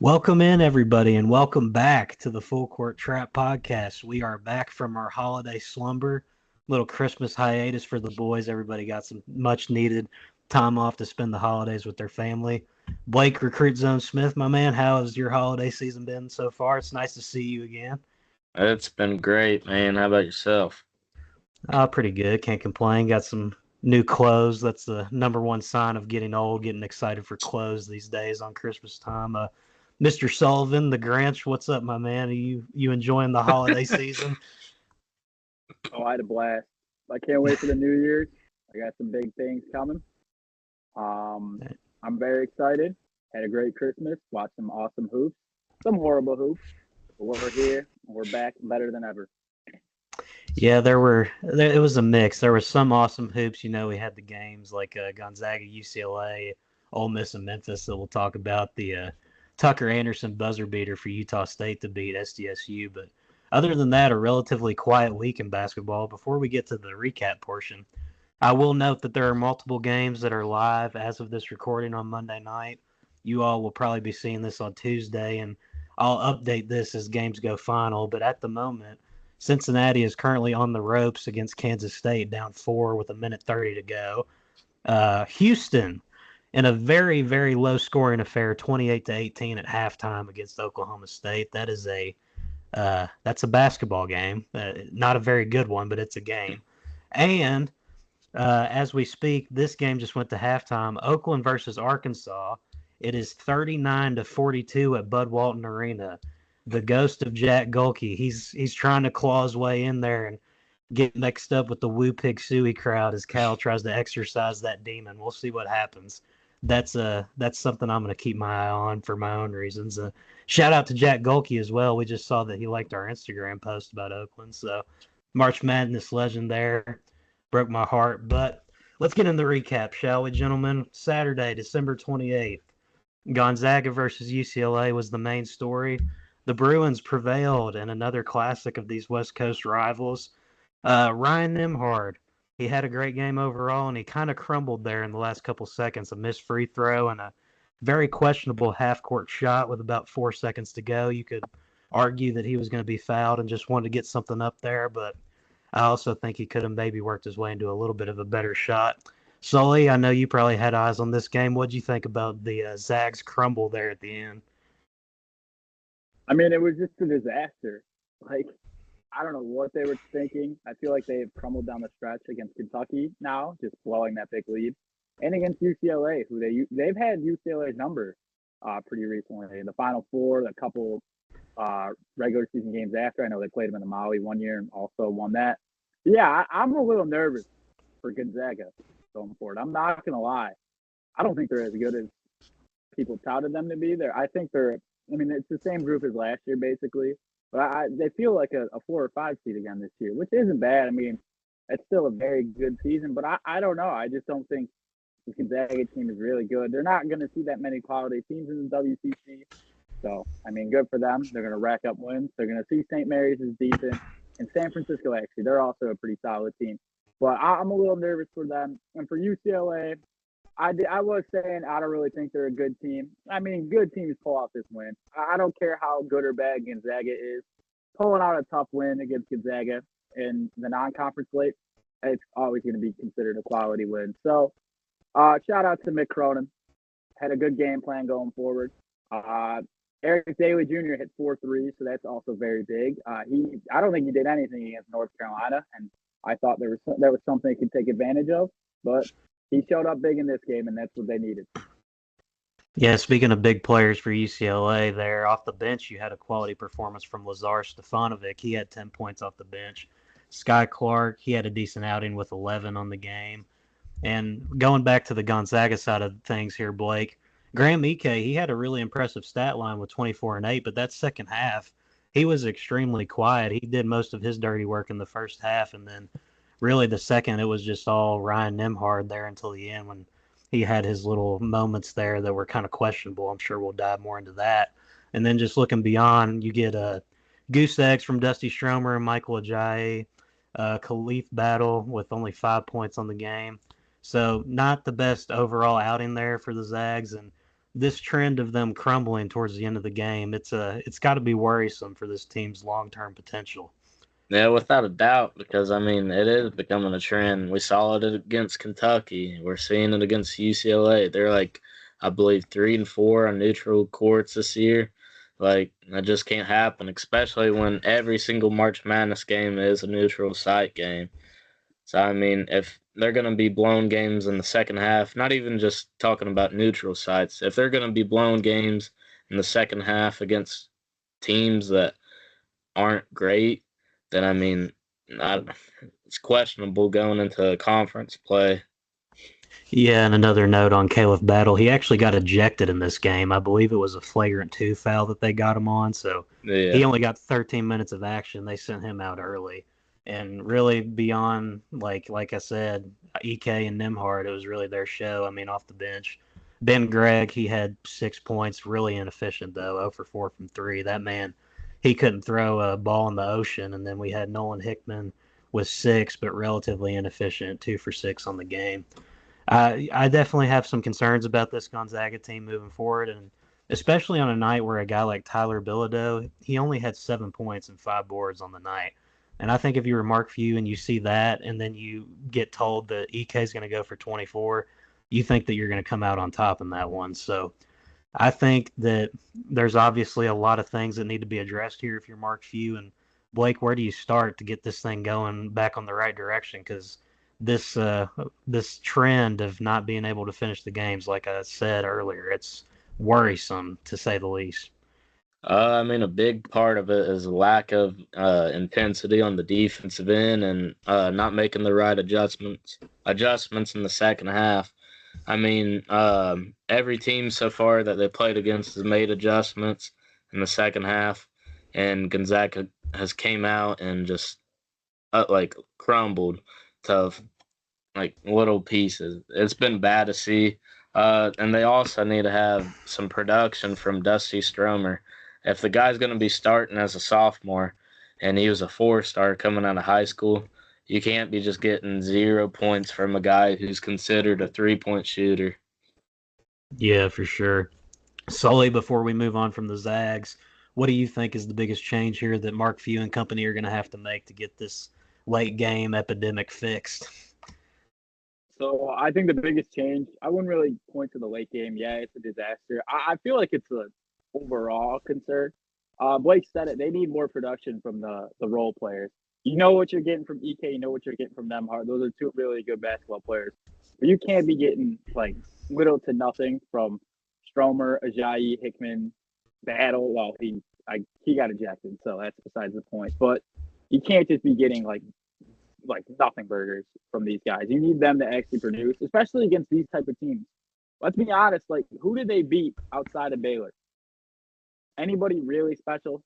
Welcome in, everybody, and welcome back to the Full Court Trap Podcast. We are back from our holiday slumber, little Christmas hiatus for the boys. Everybody got some much needed time off to spend the holidays with their family. Blake, Recruit Zone Smith, my man, how has your holiday season been so far? It's nice to see you again. It's been great, man. How about yourself? Pretty good. Can't complain. Got some new clothes. That's the number one sign of getting old, getting excited for clothes these days on Christmas time. Mr. Sullivan, the Grinch, what's up, my man? Are you enjoying the holiday season? Oh, I had a blast. I can't wait for the New Year's. I got some big things coming. Um, I'm very excited. Had a great Christmas. Watched some awesome hoops, some horrible hoops. But we're here. We're back better than ever. Yeah, it was a mix. There were some awesome hoops. We had the games like Gonzaga, UCLA, Ole Miss, and Memphis that we'll talk about. The Tucker Anderson buzzer beater for Utah State to beat SDSU. But other than that, a relatively quiet week in basketball. Before we get to the recap portion, I will note that there are multiple games that are live as of this recording on Monday night. You all will probably be seeing this on Tuesday, and I'll update this as games go final. But at the moment, Cincinnati is currently on the ropes against Kansas State, down 4 with a minute 30 to go. Houston, in a very, very low scoring affair, 28-18 at halftime against Oklahoma State. That's a basketball game. Not a very good one, but it's a game. And as we speak, this game just went to halftime. Oakland versus Arkansas. It is 39-42 at Bud Walton Arena. The ghost of Jack Golke. He's trying to claw his way in there and get mixed up with the Woo Pig Suey crowd as Cal tries to exorcise that demon. We'll see what happens. That's something I'm going to keep my eye on for my own reasons. Shout out to Jack Golke as well. We just saw that he liked our Instagram post about Oakland. So March Madness legend there. Broke my heart. But let's get in the recap, shall we, gentlemen? Saturday, December 28th. Gonzaga versus UCLA was the main story. The Bruins prevailed in another classic of these West Coast rivals. Ryan Nimhard, he had a great game overall, and he kind of crumbled there in the last couple seconds. A missed free throw and a very questionable half-court shot with about 4 seconds to go. You could argue that he was going to be fouled and just wanted to get something up there, but I also think he could have maybe worked his way into a little bit of a better shot. Sully, I know you probably had eyes on this game. What did you think about the Zags crumble there at the end? I mean, it was just a disaster. Like, I don't know what they were thinking. I feel like they have crumbled down the stretch against Kentucky now, just blowing that big lead, and against UCLA, who they've had UCLA's number pretty recently. In the Final Four, a couple regular season games after. I know they played them in the Maui one year and also won that. Yeah, I'm a little nervous for Gonzaga going forward. I'm not gonna lie. I don't think they're as good as people touted them to be. I think they're. I mean, it's the same group as last year basically, but they feel like a 4 or 5 seed again this year, which isn't bad. I mean, it's still a very good season, but I don't know. I just don't think the Gonzaga team is really good. They're not going to see that many quality teams in the WCC. So, I mean, good for them. They're going to rack up wins. They're going to see St. Mary's is decent. And San Francisco, actually, they're also a pretty solid team. But I'm a little nervous for them. And for UCLA, I was saying I don't really think they're a good team. I mean, good teams pull out this win. I don't care how good or bad Gonzaga is. Pulling out a tough win against Gonzaga in the non-conference slate, it's always going to be considered a quality win. So, shout out to Mick Cronin. Had a good game plan going forward. Eric Daly Jr. hit 4 threes, so that's also very big. I don't think he did anything against North Carolina, and I thought there was something he could take advantage of, but he showed up big in this game, and that's what they needed. Yeah, speaking of big players for UCLA there, off the bench, you had a quality performance from Lazar Stefanovic. He had 10 points off the bench. Sky Clark, he had a decent outing with 11 on the game. And going back to the Gonzaga side of things here, Blake, Graham Ike, he had a really impressive stat line with 24 and 8, but that second half, he was extremely quiet. He did most of his dirty work in the first half, and then really the second, it was just all Ryan Nimhard there until the end when he had his little moments there that were kind of questionable. I'm sure we'll dive more into that. And then just looking beyond, you get goose eggs from Dusty Stromer and Michael Ajayi, Khalif Battle with only 5 points on the game. So not the best overall outing there for the Zags. And this trend of them crumbling towards the end of the game, it's got to be worrisome for this team's long-term potential. Yeah, without a doubt, because I mean it is becoming a trend. We saw it against Kentucky. We're seeing it against UCLA. They're like, I believe, 3-4 on neutral courts this year. Like that just can't happen, especially when every single March Madness game is a neutral site game. So I mean, if they're gonna be blown games in the second half, not even just talking about neutral sites, if they're gonna be blown games in the second half against teams that aren't great, then I mean, it's questionable going into conference play. Yeah, and another note on Caleb Battle, he actually got ejected in this game. I believe it was a flagrant 2 foul that they got him on, so he Yeah, only got 13 minutes of action. They sent him out early. And really beyond, like I said, EK and Nimhard, it was really their show. I mean, off the bench. Ben Gregg, he had 6 points, really inefficient, though, 0 for 4 from 3. That man, he couldn't throw a ball in the ocean. And then we had Nolan Hickman with 6, but relatively inefficient, 2 for 6 on the game. I definitely have some concerns about this Gonzaga team moving forward, and especially on a night where a guy like Tyler Bilodeau, he only had 7 points and 5 boards on the night. And I think if you were Mark Few and you see that, and then you get told that EK is going to go for 24, you think that you're going to come out on top in that one. So I think that there's obviously a lot of things that need to be addressed here if you're Mark Few. And Blake, where do you start to get this thing going back on the right direction? Because this trend of not being able to finish the games, like I said earlier, it's worrisome to say the least. I mean, a big part of it is a lack of intensity on the defensive end and not making the right adjustments in the second half. I mean, every team so far that they played against has made adjustments in the second half, and Gonzaga has came out and just like crumbled to like little pieces. It's been bad to see. And they also need to have some production from Dusty Stromer. If the guy's going to be starting as a sophomore and he was a 4-star coming out of high school, you can't be just getting 0 points from a guy who's considered a 3-point shooter. Yeah, for sure. Sully, before we move on from the Zags, what do you think is the biggest change here that Mark Few and company are going to have to make to get this late game epidemic fixed? So I think the biggest change, I wouldn't really point to the late game. Yeah, it's a disaster. I feel like it's an overall concern. Blake said it. They need more production from the role players. You know what you're getting from EK. You know what you're getting from Nemhard. Those are two really good basketball players. But you can't be getting like little to nothing from Stromer, Ajayi, Hickman, Battle. Well, he got ejected, so that's besides the point. But you can't just be getting like nothing burgers from these guys. You need them to actually produce, especially against these type of teams. Let's be honest, like who did they beat outside of Baylor? Anybody really special?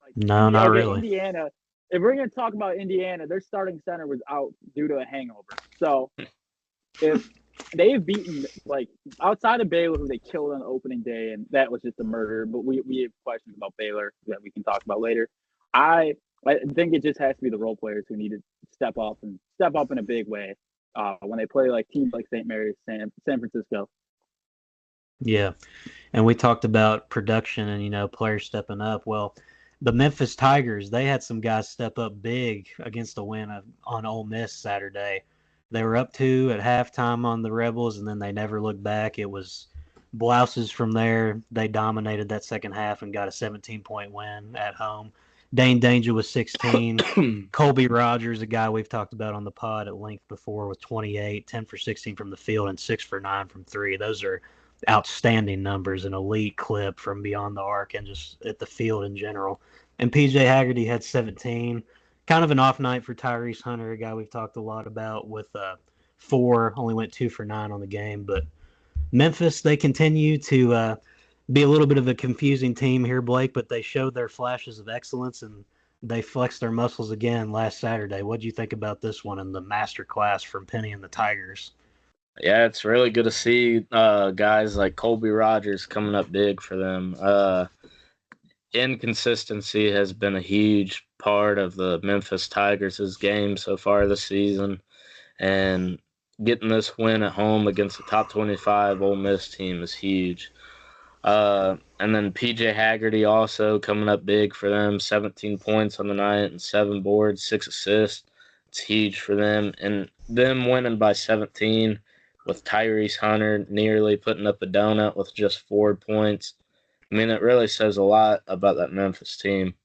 Like No, not really. Indiana. If we're gonna talk about Indiana, their starting center was out due to a hangover. So if they've beaten like outside of Baylor, who they killed on the opening day, and that was just a murder. But we have questions about Baylor that we can talk about later. I think it just has to be the role players who need to step up in a big way when they play like teams like St. Mary's, San Francisco. Yeah. And we talked about production and, players stepping up. Well, the Memphis Tigers, they had some guys step up big against a win on Ole Miss Saturday. They were up 2 at halftime on the Rebels, and then they never looked back. It was blouses from there. They dominated that second half and got a 17-point win at home. Dane Danger was 16. Colby Rogers, a guy we've talked about on the pod at length before, with 28, 10 for 16 from the field, and 6 for 9 from 3. Those are outstanding numbers, an elite clip from beyond the arc and just at the field in general. And PJ Haggerty had 17. Kind of an off night for Tyrese Hunter, a guy we've talked a lot about, with 4, only went 2 for 9 on the game. But Memphis, they continue to be a little bit of a confusing team here, Blake, but they showed their flashes of excellence and they flexed their muscles again last Saturday. What do you think about this one and the master class from Penny and the Tigers? Yeah, it's really good to see guys like Colby Rogers coming up big for them. Inconsistency has been a huge part of the Memphis Tigers' game so far this season, and getting this win at home against the top 25 Ole Miss team is huge. And then PJ Haggerty also coming up big for them, 17 points on the night and 7 boards, 6 assists. It's huge for them. And them winning by 17 with Tyrese Hunter nearly putting up a donut with just 4 points. I mean, it really says a lot about that Memphis team.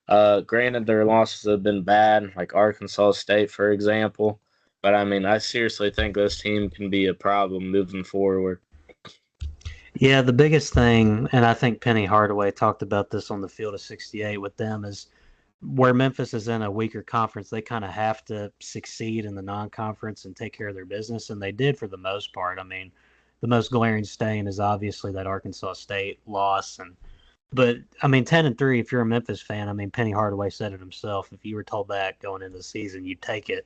Granted, their losses have been bad, like Arkansas State, for example. But I mean, I seriously think this team can be a problem moving forward. Yeah, the biggest thing, and I think Penny Hardaway talked about this on the Field of 68 with them, is where Memphis is in a weaker conference, they kind of have to succeed in the non-conference and take care of their business, and they did for the most part. I mean, the most glaring stain is obviously that Arkansas State loss, but I mean, 10-3. If you're a Memphis fan, I mean, Penny Hardaway said it himself. If you were told that going into the season, you'd take it.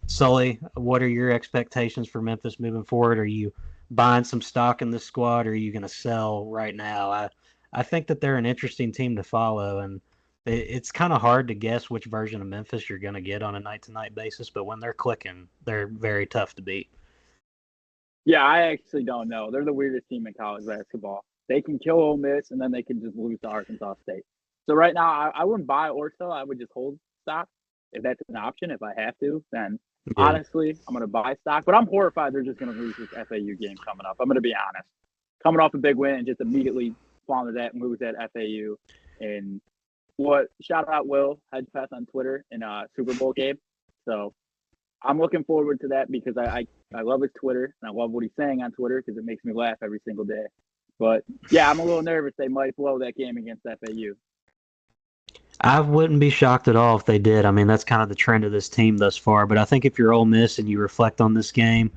Sully, what are your expectations for Memphis moving forward? Are you buying some stock in this squad, or are you going to sell right now? I think that they're an interesting team to follow, and it's kind of hard to guess which version of Memphis you're going to get on a night-to-night basis, but when they're clicking, they're very tough to beat. Yeah, I actually don't know. They're the weirdest team in college basketball. They can kill Ole Miss, and then they can just lose to Arkansas State. So right now, I wouldn't buy or sell. I would just hold stock if that's an option. If I have to, then honestly, I'm going to buy stock. But I'm horrified they're just going to lose this FAU game coming up. I'm going to be honest. Coming off a big win and just immediately falling to that, lose at FAU. And shout out Will Hedgepeth on Twitter in a Super Bowl game. So I'm looking forward to that because I love his Twitter and I love what he's saying on Twitter because it makes me laugh every single day. But yeah, I'm a little nervous they might blow that game against FAU. I wouldn't be shocked at all if they did. I mean, that's kind of the trend of this team thus far. But I think if you're Ole Miss and you reflect on this game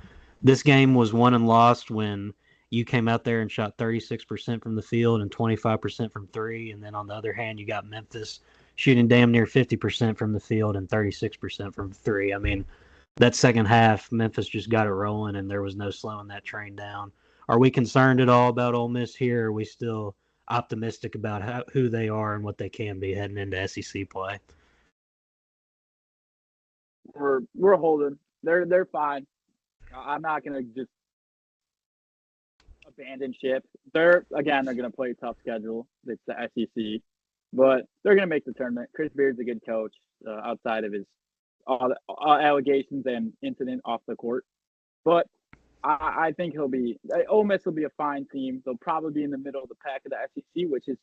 was won and lost when you came out there and shot 36% from the field and 25% from three. And then on the other hand, you got Memphis shooting damn near 50% from the field and 36% from three. I mean, that second half, Memphis just got it rolling, and there was no slowing that train down. Are we concerned at all about Ole Miss here? Or are we still optimistic about who they are and what they can be heading into SEC play? We're holding. They're fine. I'm not gonna just abandon ship. They're gonna play a tough schedule. It's the SEC, but they're gonna make the tournament. Chris Beard's a good coach outside of his all allegations and incident off the court. But I think Ole Miss will be a fine team. They'll probably be in the middle of the pack of the SEC, which is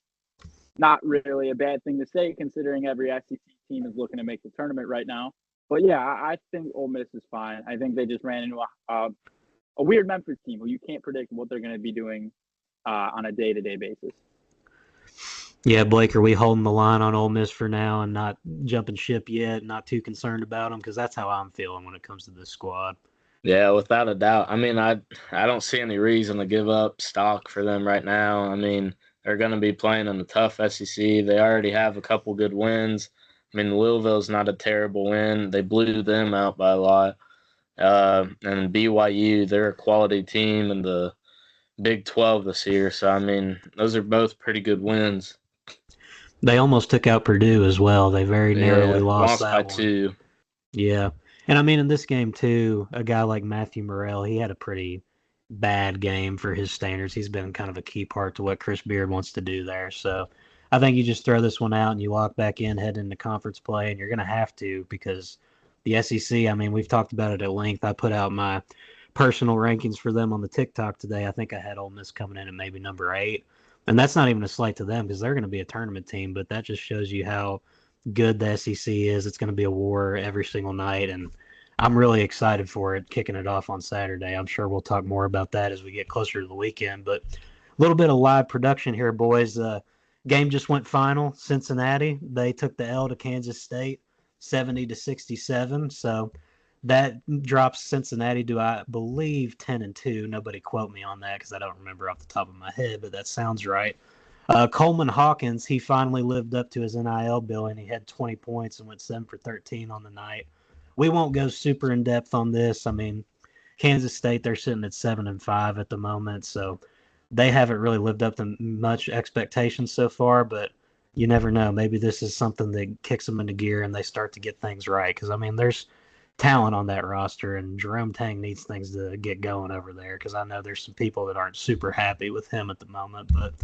not really a bad thing to say considering every SEC team is looking to make the tournament right now. But yeah, I think Ole Miss is fine. I think they just ran into a weird Memphis team who you can't predict what they're going to be doing on a day-to-day basis. Yeah, Blake, are we holding the line on Ole Miss for now and not jumping ship yet, not too concerned about them? Because that's how I'm feeling when it comes to this squad. Yeah, without a doubt. I mean, I don't see any reason to give up stock for them right now. I mean, they're going to be playing in a tough SEC. They already have a couple good wins. I mean, Louisville's not a terrible win. They blew them out by a lot. And BYU, they're a quality team in the Big 12 this year. So, I mean, those are both pretty good wins. They almost took out Purdue as well. They very narrowly lost that by one. 2. Yeah. And I mean, in this game, too, a guy like Matthew Morrell, he had a pretty bad game for his standards. He's been kind of a key part to what Chris Beard wants to do there. So I think you just throw this one out and you lock back in, head into conference play, and you're going to have to because the SEC, I mean, we've talked about it at length. I put out my personal rankings for them on the TikTok today. I think I had Ole Miss coming in at maybe number 8. And that's not even a slight to them because they're going to be a tournament team, but that just shows you how good the SEC is. It's going to be a war every single night, and I'm really excited for it, kicking it off on Saturday. I'm sure we'll talk more about that as we get closer to the weekend, but a little bit of live production here, boys. Game just went final. Cincinnati, they took the L to Kansas State, 70-67, so that drops Cincinnati to, I believe, 10-2. Nobody quote me on that because I don't remember off the top of my head, but that sounds right. Coleman Hawkins, he finally lived up to his NIL bill, and he had 20 points and went 7 for 13 on the night. We won't go super in depth on this. I mean, Kansas State, they're sitting at 7-5 at the moment, so they haven't really lived up to much expectations so far, but you never know. Maybe this is something that kicks them into gear and they start to get things right. Because, I mean, there's talent on that roster, and Jerome Tang needs things to get going over there because I know there's some people that aren't super happy with him at the moment. But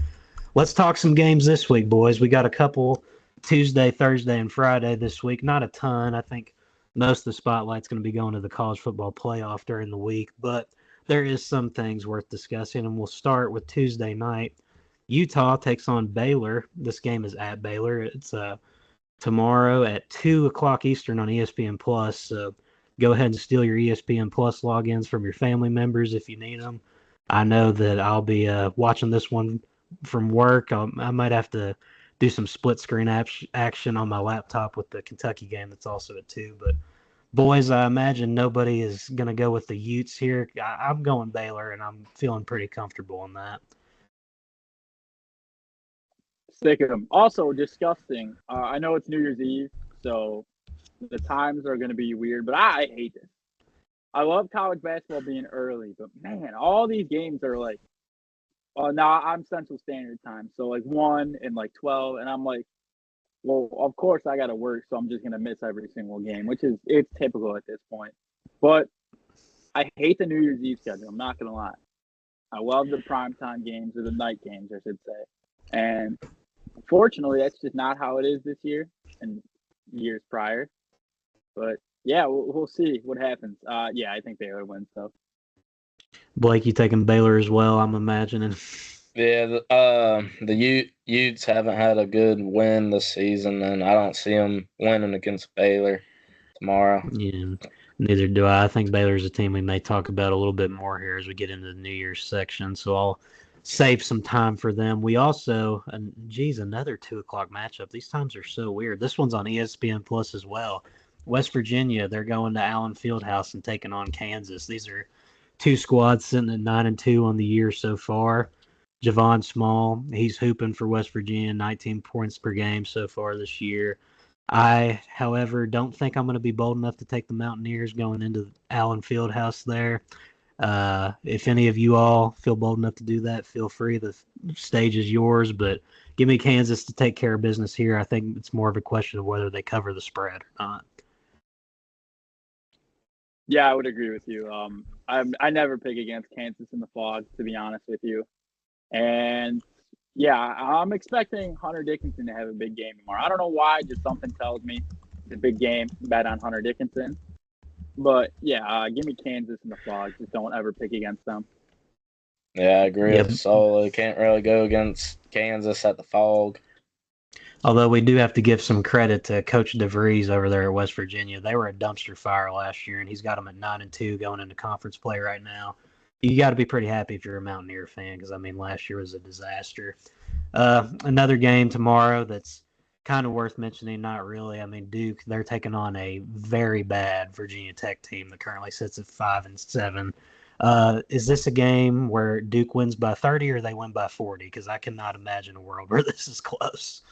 let's talk some games this week, boys. We got a couple Tuesday, Thursday, and Friday this week. Not a ton. I think most of the spotlight's going to be going to the college football playoff during the week, but there is some things worth discussing, and we'll start with Tuesday night. Utah takes on Baylor. This game is at Baylor. It's tomorrow at 2 o'clock Eastern on ESPN Plus. So go ahead and steal your ESPN Plus logins from your family members if you need them. I know that I'll be watching this one from work. I might have to do some split screen action on my laptop with the Kentucky game that's also at 2. But boys, I imagine nobody is going to go with the Utes here. I'm going Baylor, and I'm feeling pretty comfortable on that. Sick of them. Also, disgusting. I know it's New Year's Eve, so the times are going to be weird, but I hate this. I love college basketball being early, but man, all these games are like, now I'm Central Standard Time, so like 1 and like 12, and I'm like, well, of course I got to work, so I'm just going to miss every single game, it's typical at this point. But I hate the New Year's Eve schedule. I'm not going to lie. I love the primetime games, or the night games, I should say. And unfortunately, that's just not how it is this year and years prior. But yeah, we'll see what happens. Yeah, I think Baylor wins though. Blake, you taking Baylor as well, I'm imagining. Yeah, the Utes haven't had a good win this season, and I don't see them winning against Baylor tomorrow. Yeah, neither do I. I think Baylor's a team we may talk about a little bit more here as we get into the New Year's section, so I'll save some time for them. We also, another 2 o'clock matchup. These times are so weird. This one's on ESPN Plus as well. West Virginia, they're going to Allen Fieldhouse and taking on Kansas. These are two squads sitting at 9-2 on the year so far. Javon Small, he's hooping for West Virginia, 19 points per game so far this year. I, however, don't think I'm going to be bold enough to take the Mountaineers going into Allen Fieldhouse there. If any of you all feel bold enough to do that, feel free. The stage is yours, but give me Kansas to take care of business here. I think it's more of a question of whether they cover the spread or not. Yeah, I would agree with you. I never pick against Kansas in the fog, to be honest with you. And yeah, I'm expecting Hunter Dickinson to have a big game tomorrow. I don't know why, just something tells me it's a big game. Bet on Hunter Dickinson. But yeah, give me Kansas in the fog. Just don't ever pick against them. Yeah, I agree with Solo. Can't really go against Kansas at the fog. Although we do have to give some credit to Coach DeVries over there at West Virginia. They were a dumpster fire last year, and he's got them at 9-2 going into conference play right now. You got to be pretty happy if you're a Mountaineer fan because, I mean, last year was a disaster. Another game tomorrow that's kind of worth mentioning, not really. I mean, Duke, they're taking on a very bad Virginia Tech team that currently sits at 5-7. Is this a game where Duke wins by 30 or they win by 40? Because I cannot imagine a world where this is close.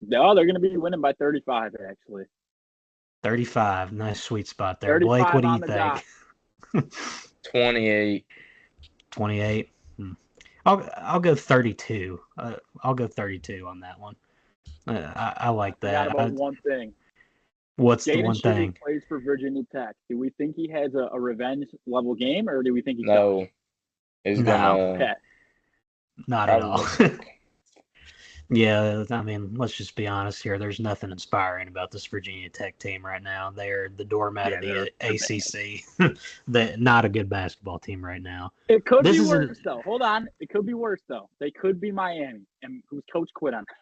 No, they're going to be winning by 35, actually. 35. Nice sweet spot there. Blake, what do you think? 28. 28. I'll go 32. I'll go 32 on that one. I like that. About one thing. What's the one thing? Plays for Virginia Tech. Do we think he has a revenge level game, or do we think he's no? He's gonna okay. Not at all. Yeah, I mean, let's just be honest here. There's nothing inspiring about this Virginia Tech team right now. They're the doormat of the ACC. They're not a good basketball team right now. It could be worse, though. Hold on. It could be worse, though. They could be Miami, and whose coach quit on them.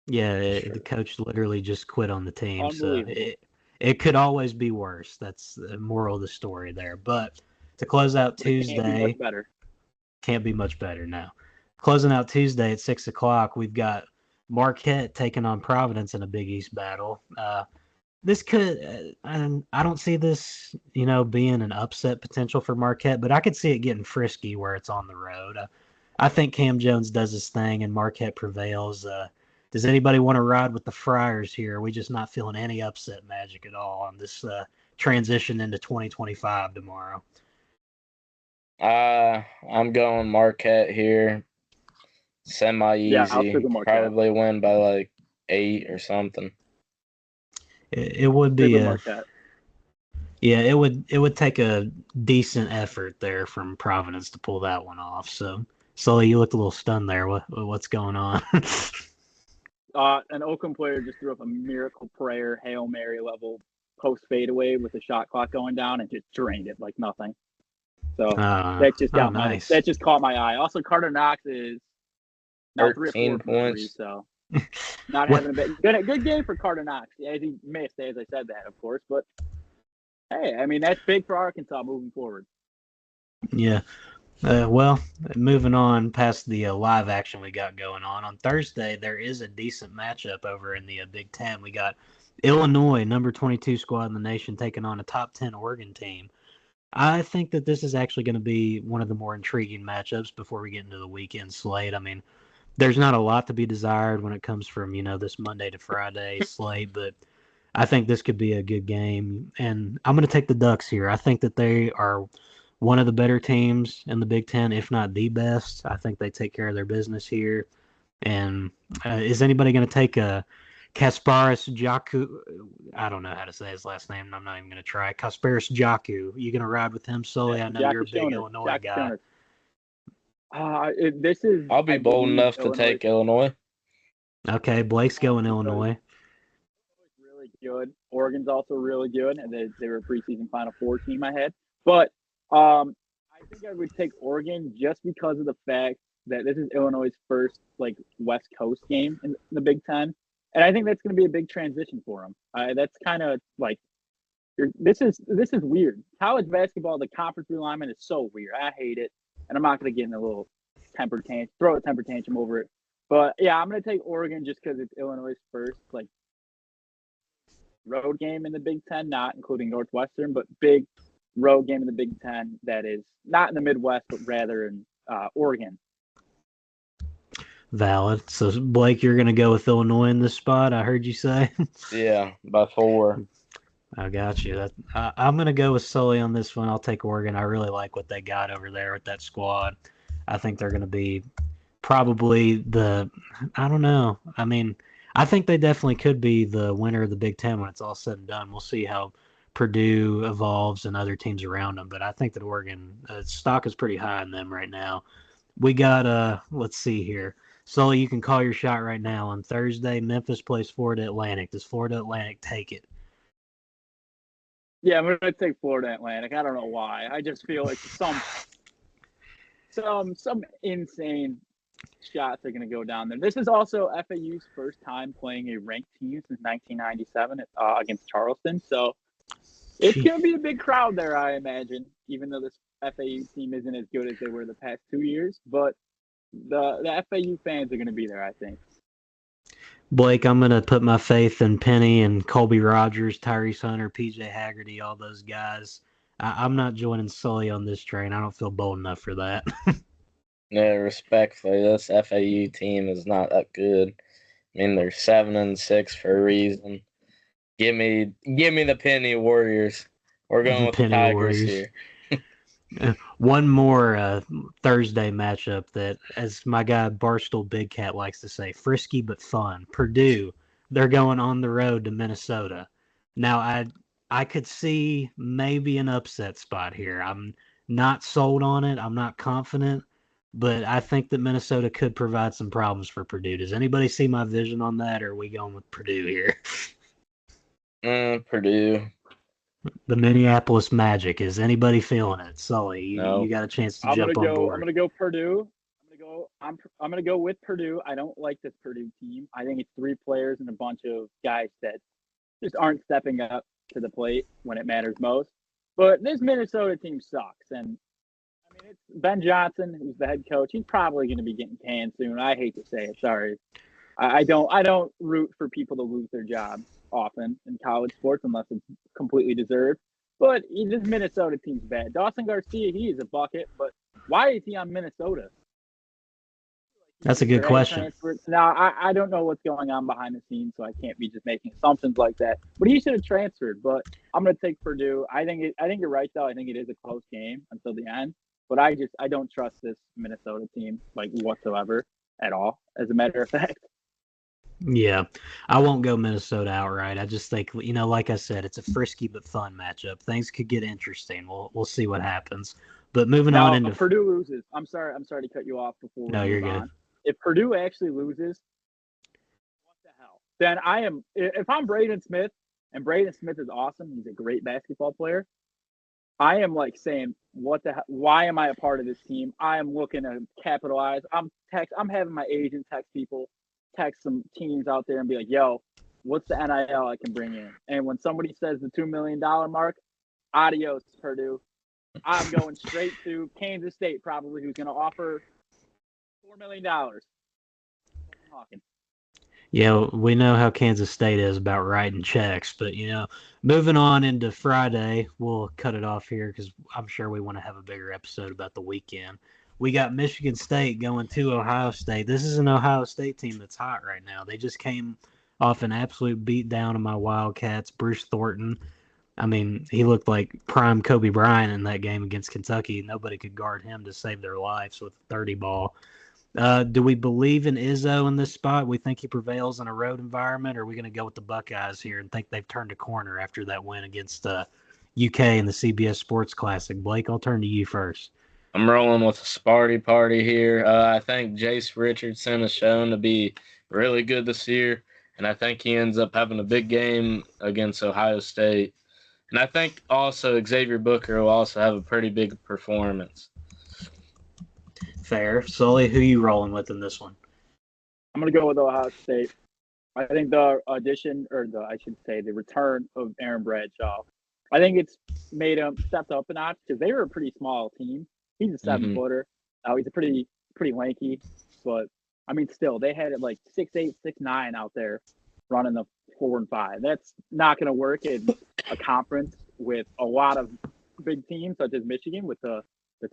Yeah, the coach literally just quit on the team. So it could always be worse. That's the moral of the story there. But to close out Tuesday, can't be much better now. Closing out Tuesday at 6 o'clock, we've got Marquette taking on Providence in a Big East battle. This could, I don't see this, being an upset potential for Marquette, but I could see it getting frisky where it's on the road. I think Cam Jones does his thing and Marquette prevails. Does anybody want to ride with the Friars here? Are we just not feeling any upset magic at all on this transition into 2025 tomorrow? I'm going Marquette here. Semi-easy. Yeah, probably win by like 8 or something. It would be Yeah, it would take a decent effort there from Providence to pull that one off. So, Sully, you looked a little stunned there. What's going on? An Oakland player just threw up a miracle prayer, Hail Mary level post fadeaway with the shot clock going down and just drained it like nothing. So Oh, nice. that just caught my eye. Also, Carter Knox is now 3 or 4 13 from 3, points. so not What? having a good game for Carter Knox. As he missed, as I said that, of course, but hey, I mean that's big for Arkansas moving forward. Yeah. Well, moving on past the live action we got going on Thursday, there is a decent matchup over in the Big Ten. We got Illinois, number 22 squad in the nation, taking on a top 10 Oregon team. I think that this is actually going to be one of the more intriguing matchups before we get into the weekend slate. I mean, there's not a lot to be desired when it comes from, this Monday to Friday slate, but I think this could be a good game. And I'm going to take the Ducks here. I think that they are one of the better teams in the Big Ten, if not the best. I think they take care of their business here. And is anybody going to take a Kasparis Jaku? I don't know how to say his last name. I'm not even going to try. Kasparis Jaku. You going to ride with him, Sully? I know you're a big Illinois guy. This is. I'll be bold enough to take Illinois. Okay, Blake's going Illinois. Really good. Oregon's also really good, and they were a preseason Final Four team I had. But I think I would take Oregon just because of the fact that this is Illinois' first West Coast game in the Big Ten, and I think that's going to be a big transition for them. That's kind of this is weird. College basketball, the conference realignment is so weird. I hate it, and I'm not going to get in a little throw a temper tantrum over it. But yeah, I'm going to take Oregon just because it's Illinois' first road game in the Big Ten, not including Northwestern, but big road game in the Big Ten that is not in the Midwest, but rather in Oregon. Valid. So, Blake, you're going to go with Illinois in this spot, I heard you say? Yeah, by 4. I got you. I'm going to go with Sully on this one. I'll take Oregon. I really like what they got over there with that squad. I think they're going to be probably I don't know. I mean, I think they definitely could be the winner of the Big Ten when it's all said and done. We'll see how Purdue evolves and other teams around them. But I think that Oregon stock is pretty high in them right now. We got let's see here. Sully, you can call your shot right now. On Thursday, Memphis plays Florida Atlantic. Does Florida Atlantic take it? Yeah, I'm going to take Florida Atlantic. I don't know why. I just feel like some insane shots are going to go down there. This is also FAU's first time playing a ranked team since 1997 against Charleston. So it's going to be a big crowd there, I imagine, even though this FAU team isn't as good as they were the past 2 years. But the FAU fans are going to be there, I think. Blake, I'm going to put my faith in Penny and Colby Rogers, Tyrese Hunter, PJ Haggerty, all those guys. I'm not joining Sully on this train. I don't feel bold enough for that. Yeah, respectfully, this FAU team is not that good. I mean, they're 7-6 for a reason. Give me the Penny Warriors. We're going with the Tigers Warriors here. One more Thursday matchup that, as my guy Barstool Big Cat likes to say, frisky but fun. Purdue, they're going on the road to Minnesota. Now, I could see maybe an upset spot here. I'm not sold on it. I'm not confident, but I think that Minnesota could provide some problems for Purdue. Does anybody see my vision on that, or are we going with Purdue here? Purdue. The Minneapolis Magic. Is anybody feeling it? Sully, you got a chance to jump on board. I'm gonna go Purdue. I'm gonna go with Purdue. I don't like this Purdue team. I think it's 3 players and a bunch of guys that just aren't stepping up to the plate when it matters most. But this Minnesota team sucks, and I mean it's Ben Johnson, who's the head coach. He's probably going to be getting canned soon. I hate to say it. Sorry. I don't root for people to lose their jobs often in college sports unless it's completely deserved. But this Minnesota team's bad. Dawson Garcia, he is a bucket, but why is he on Minnesota? That's a good question. Now, I don't know what's going on behind the scenes, so I can't be just making assumptions like that. But he should have transferred. But I'm going to take Purdue. I think you're right, though. I think it is a close game until the end. But I don't trust this Minnesota team whatsoever at all. As a matter of fact. Yeah, I won't go Minnesota outright. I just think, like I said, it's a frisky but fun matchup. Things could get interesting. We'll see what happens. But moving on Now, into if Purdue loses, I'm sorry to cut you off before we no, you're move good. on. If Purdue actually loses, what the hell? Then if I'm Braden Smith, and Braden Smith is awesome, he's a great basketball player. I am like saying, what the hell? Why am I a part of this team? I am looking to capitalize. I'm having my agent text people, text some teams out there and be like, yo, what's the NIL I can bring in? And when somebody says the $2 million mark, adios, Purdue. I'm going straight to Kansas State, probably, who's going to offer $4 million. Yeah, we know how Kansas State is about writing checks, but moving on into Friday, we'll cut it off here because I'm sure we want to have a bigger episode about the weekend. We got Michigan State going to Ohio State. This is an Ohio State team that's hot right now. They just came off an absolute beatdown of my Wildcats. Bruce Thornton, I mean, he looked like prime Kobe Bryant in that game against Kentucky. Nobody could guard him to save their lives with a 30 ball. Do we believe in Izzo in this spot? We think he prevails in a road environment, or are we going to go with the Buckeyes here and think they've turned a corner after that win against UK in the CBS Sports Classic? Blake, I'll turn to you first. I'm rolling with a Sparty party here. I think Jace Richardson has shown to be really good this year, and I think he ends up having a big game against Ohio State. And I think also Xavier Booker will also have a pretty big performance. Fair. Sully, who you rolling with in this one? I'm going to go with Ohio State. I think the the return of Aaron Bradshaw, I think it's made him stepped up a notch because they were a pretty small team. He's a 7-footer. He's a pretty lanky, but I mean, still they had it like 6'8", 6'9" out there running the 4 and 5. That's not going to work in a conference with a lot of big teams such as Michigan with the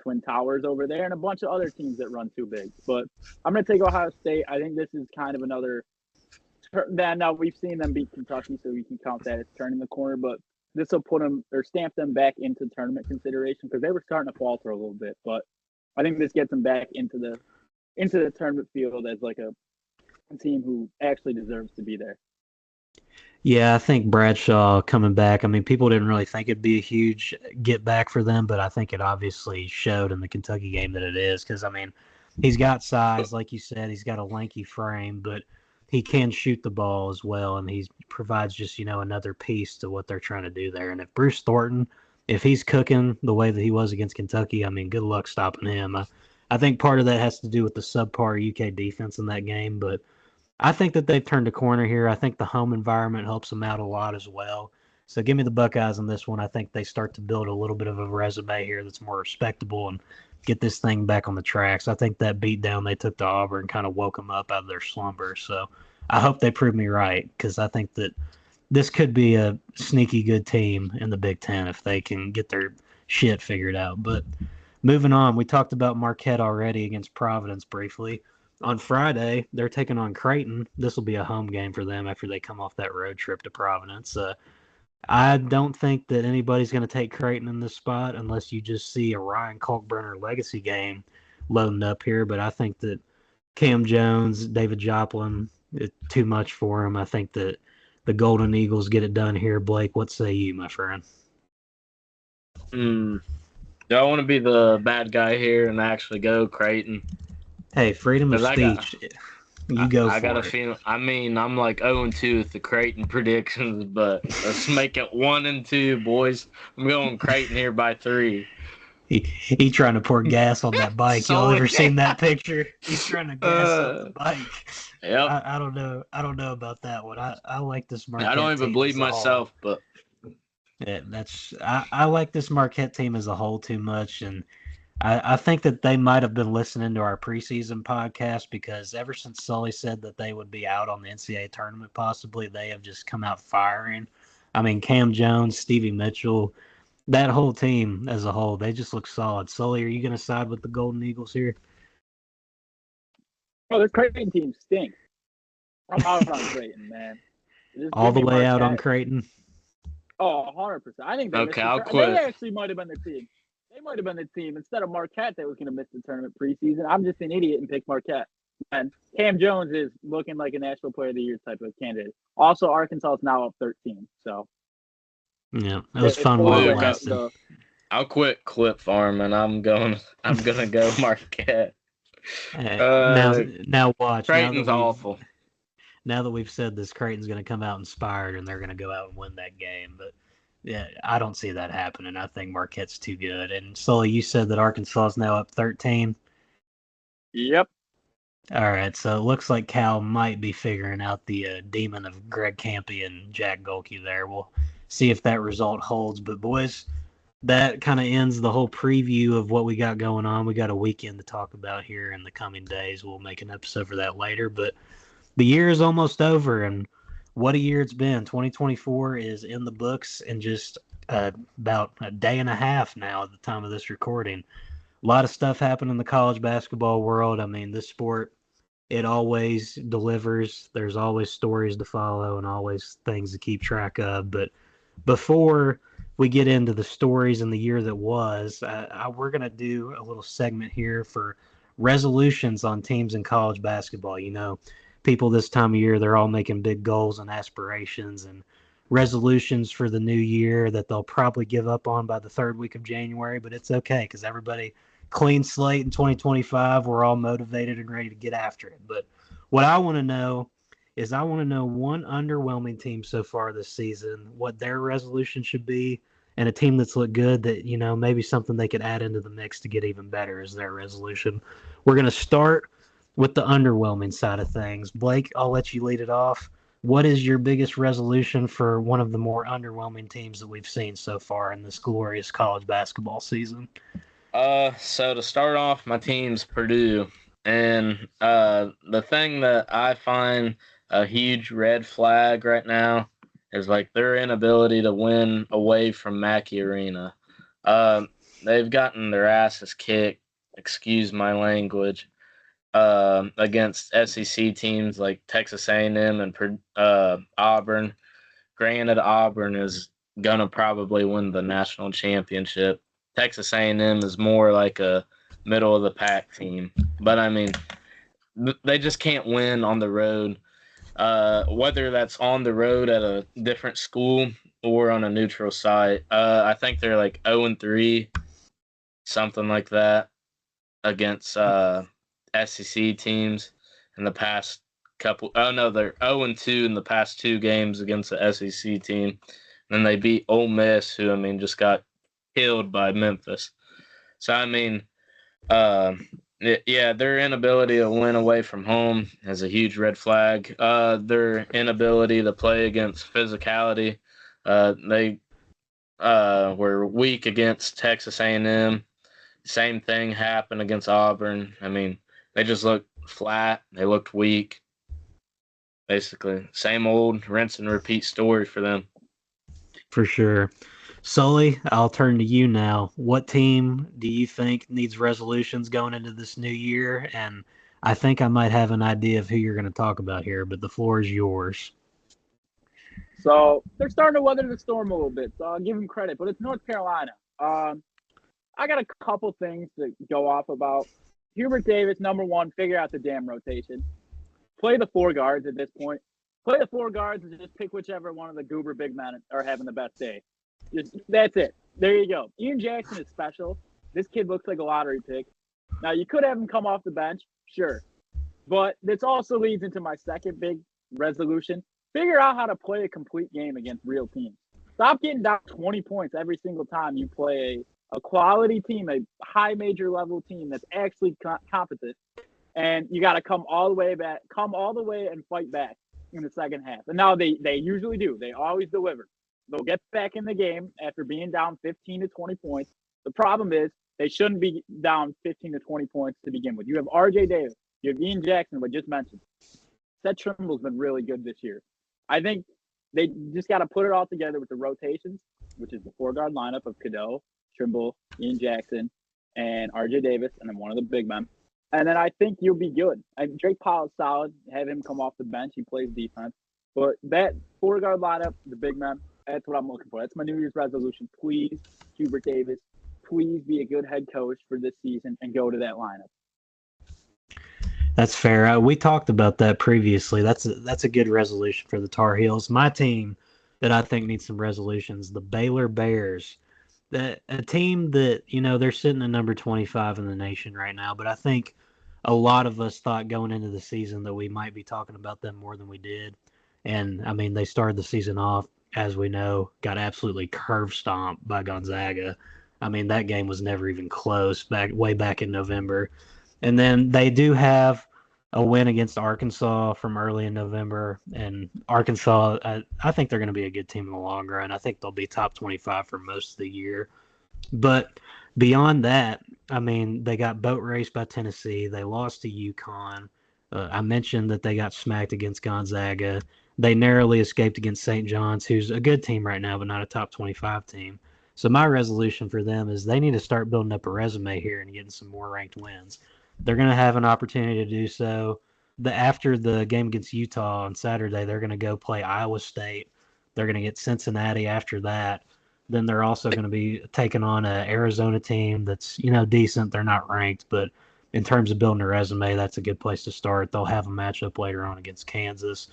Twin Towers over there and a bunch of other teams that run too big. But I'm going to take Ohio State. I think this is kind of another. Now we've seen them beat Kentucky, so we can count that as turning the corner. But this will put them or stamp them back into tournament consideration because they were starting to falter a little bit. But I think this gets them back into the tournament field as like a team who actually deserves to be there. Yeah, I think Bradshaw coming back. I mean, people didn't really think it'd be a huge get back for them, but I think it obviously showed in the Kentucky game that it is because, I mean, he's got size, like you said. He's got a lanky frame, but he can shoot the ball as well, and he provides just, another piece to what they're trying to do there. And if Bruce Thornton, if he's cooking the way that he was against Kentucky, I mean, good luck stopping him. I think part of that has to do with the subpar UK defense in that game, but I think that they've turned a corner here. I think the home environment helps them out a lot as well. So give me the Buckeyes on this one. I think they start to build a little bit of a resume here that's more respectable and get this thing back on the tracks. I think that beatdown they took to Auburn kind of woke them up out of their slumber. So I hope they prove me right because I think that this could be a sneaky good team in the Big Ten if they can get their shit figured out. But moving on, we talked about Marquette already against Providence briefly. On Friday, they're taking on Creighton. This will be a home game for them after they come off that road trip to Providence. I don't think that anybody's going to take Creighton in this spot unless you just see a Ryan Kalkbrenner legacy game loading up here. But I think that Cam Jones, David Joplin, it's too much for him. I think that the Golden Eagles get it done here. Blake, what say you, my friend? Do I want to be the bad guy here and actually go Creighton? Hey, freedom of speech. You go I for got a it. feeling. I mean, I'm like 0-2 with the Creighton predictions, but let's make it 1-2, boys. I'm going Creighton here by 3. He trying to pour gas on that bike. Y'all ever seen that picture? He's trying to gas up the bike. Yep. I don't know. I don't know about that one. I like this Marquette. I don't even believe myself, but yeah, I like this Marquette team as a whole too much, and I think that they might have been listening to our preseason podcast because ever since Sully said that they would be out on the NCAA tournament, possibly they have just come out firing. I mean, Cam Jones, Stevie Mitchell. That whole team as a whole, they just look solid. Sully, are you going to side with the Golden Eagles here? Oh, this Creighton team stinks. I'm out on Creighton, man. All the way out on Creighton? Oh, 100%. I think they okay, I'll quit. They actually might have been the team. They might have been the team instead of Marquette that was going to miss the tournament preseason. I'm just an idiot and picked Marquette. And Cam Jones is looking like a National Player of the Year type of candidate. Also, Arkansas is now up 13. So Yeah, it was they fun pulled while it Luke, lasted. I'll quit clip farming. I'm gonna go Marquette. Now, Uh, now watch. Creighton's awful. Now that we've said this, Creighton's going to come out inspired and they're going to go out and win that game. But yeah, I don't see that happening. I think Marquette's too good. And Sully, you said that Arkansas is now up 13. yep. All right, so it looks like Cal might be figuring out the demon of Greg Campy and Jack Golke there. We'll see if that result holds. But boys, that kind of ends the whole preview of what we got going on. We got a weekend to talk about here in the coming days. We'll make an episode for that later. But the year is almost over, and what a year it's been. 2024 is in the books in just about a day and a half now at the time of this recording. A lot of stuff happened in the college basketball world. I mean, this sport, it always delivers. There's always stories to follow and always things to keep track of. But before we get into the stories in the year that was, we're going to do a little segment here for resolutions on teams in college basketball. You know, people this time of year, they're all making big goals and aspirations and resolutions for the new year that they'll probably give up on by the third week of January, but it's okay because everybody clean slate in 2025. We're all motivated and ready to get after it. But what I want to know is I want to know one underwhelming team so far this season, what their resolution should be, and a team that's looked good that, you know, maybe something they could add into the mix to get even better is their resolution. We're going to start with the underwhelming side of things. Blake, I'll let you lead it off. What is your biggest resolution for one of the more underwhelming teams that we've seen so far in this glorious college basketball season? So to start off, my team's Purdue, and the thing that I find a huge red flag right now is like their inability to win away from Mackey Arena. They've gotten their asses kicked, excuse my language, against SEC teams like Texas A&M and Auburn. Granted, Auburn is gonna probably win the national championship. Texas A&M is more like a middle of the pack team, but I mean, they just can't win on the road. Whether that's on the road at a different school or on a neutral site. I think they're like 0-3, something like that, against SEC teams in the past couple. Oh no, they're 0-2 in the past two games against the SEC team. Then they beat Ole Miss, who I mean just got killed by Memphis. So I mean, yeah, their inability to win away from home is a huge red flag. Their inability to play against physicality. They were weak against Texas A&M. Same thing happened against Auburn. I mean, they just looked flat. They looked weak. Basically, same old rinse and repeat story for them. For sure. Sully, I'll turn to you now. What team do you think needs resolutions going into this new year? And I think I might have an idea of who you're going to talk about here, but the floor is yours. So they're starting to weather the storm a little bit. So I'll give them credit, but it's North Carolina. I got a couple things to go off about. Hubert Davis, number one, figure out the damn rotation. Play the four guards at this point. Play the four guards and just pick whichever one of the goober big men are having the best day. That's it. There you go. Ian Jackson is special. This kid looks like a lottery pick. Now, you could have him come off the bench, sure. But this also leads into my second big resolution. Figure out how to play a complete game against real teams. Stop getting down 20 points every single time you play a quality team, a high major level team that's actually competent. And you got to come all the way and fight back in the second half. And now they usually do. They always deliver. They'll get back in the game after being down 15 to 20 points. The problem is they shouldn't be down 15 to 20 points to begin with. You have R.J. Davis. You have Ian Jackson, but just mentioned. Seth Trimble's been really good this year. I think they just got to put it all together with the rotations, which is the four-guard lineup of Cadeau, Trimble, Ian Jackson, and R.J. Davis, and then one of the big men. And then I think you'll be good. Drake Powell's solid. Have him come off the bench. He plays defense. But that four-guard lineup, the big men, that's what I'm looking for. That's my New Year's resolution. Please, Hubert Davis, please be a good head coach for this season and go to that lineup. That's fair. We talked about that previously. That's a good resolution for the Tar Heels. My team that I think needs some resolutions, the Baylor Bears. That a team that, they're sitting at number 25 in the nation right now, but I think a lot of us thought going into the season that we might be talking about them more than we did. And I mean, they started the season off, as we know, got absolutely curve stomped by Gonzaga. I mean, that game was never even close way back in November. And then they do have a win against Arkansas from early in November. And Arkansas, I think they're going to be a good team in the long run. I think they'll be top 25 for most of the year. But beyond that, I mean, they got boat raced by Tennessee. They lost to UConn. I mentioned that they got smacked against Gonzaga. They narrowly escaped against St. John's, who's a good team right now, but not a top 25 team. So my resolution for them is they need to start building up a resume here and getting some more ranked wins. They're going to have an opportunity to do so. After the game against Utah on Saturday, they're going to go play Iowa State. They're going to get Cincinnati after that. Then they're also going to be taking on an Arizona team that's, decent. They're not ranked, but in terms of building a resume, that's a good place to start. They'll have a matchup later on against Kansas.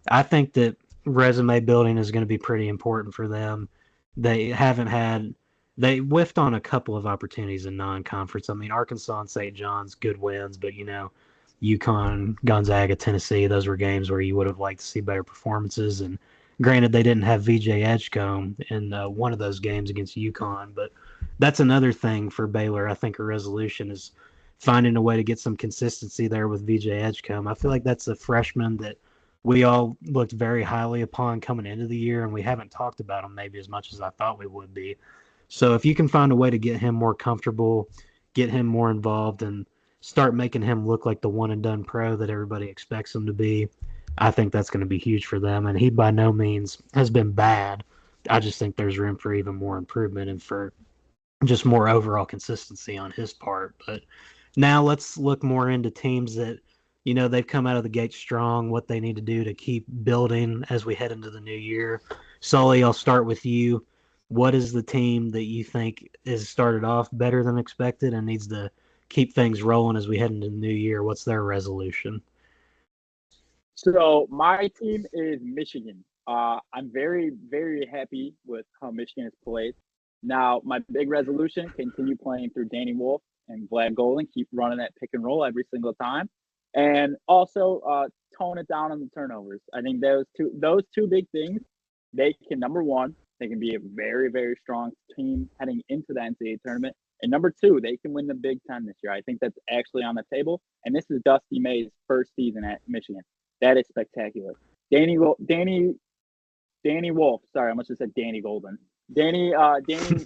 I think that resume building is going to be pretty important for them. They haven't had they whiffed on a couple of opportunities in non-conference. I mean, Arkansas and St. John's, good wins, but UConn, Gonzaga, Tennessee, those were games where you would have liked to see better performances. And granted, they didn't have VJ Edgecombe in one of those games against UConn, but that's another thing for Baylor. I think a resolution is finding a way to get some consistency there with VJ Edgecombe. I feel like that's a freshman that we all looked very highly upon coming into the year, and we haven't talked about him maybe as much as I thought we would be. So if you can find a way to get him more comfortable, get him more involved, and start making him look like the one and done pro that everybody expects him to be, I think that's going to be huge for them. And he by no means has been bad. I just think there's room for even more improvement and for just more overall consistency on his part. But now let's look more into teams that, they've come out of the gate strong, what they need to do to keep building as we head into the new year. Sully, I'll start with you. What is the team that you think has started off better than expected and needs to keep things rolling as we head into the new year? What's their resolution? So my team is Michigan. I'm very, very happy with how Michigan has played. Now, my big resolution: continue playing through Danny Wolf and Vlad Golden. Keep running that pick and roll every single time, and also tone it down on the turnovers. I think those two big things, they can, number one, they can be a very, very strong team heading into the NCAA tournament. And number two, they can win the Big Ten this year. I think that's actually on the table. And this is Dusty May's first season at Michigan. That is spectacular. Danny Wolf. Sorry, I must have said Danny Golden. Danny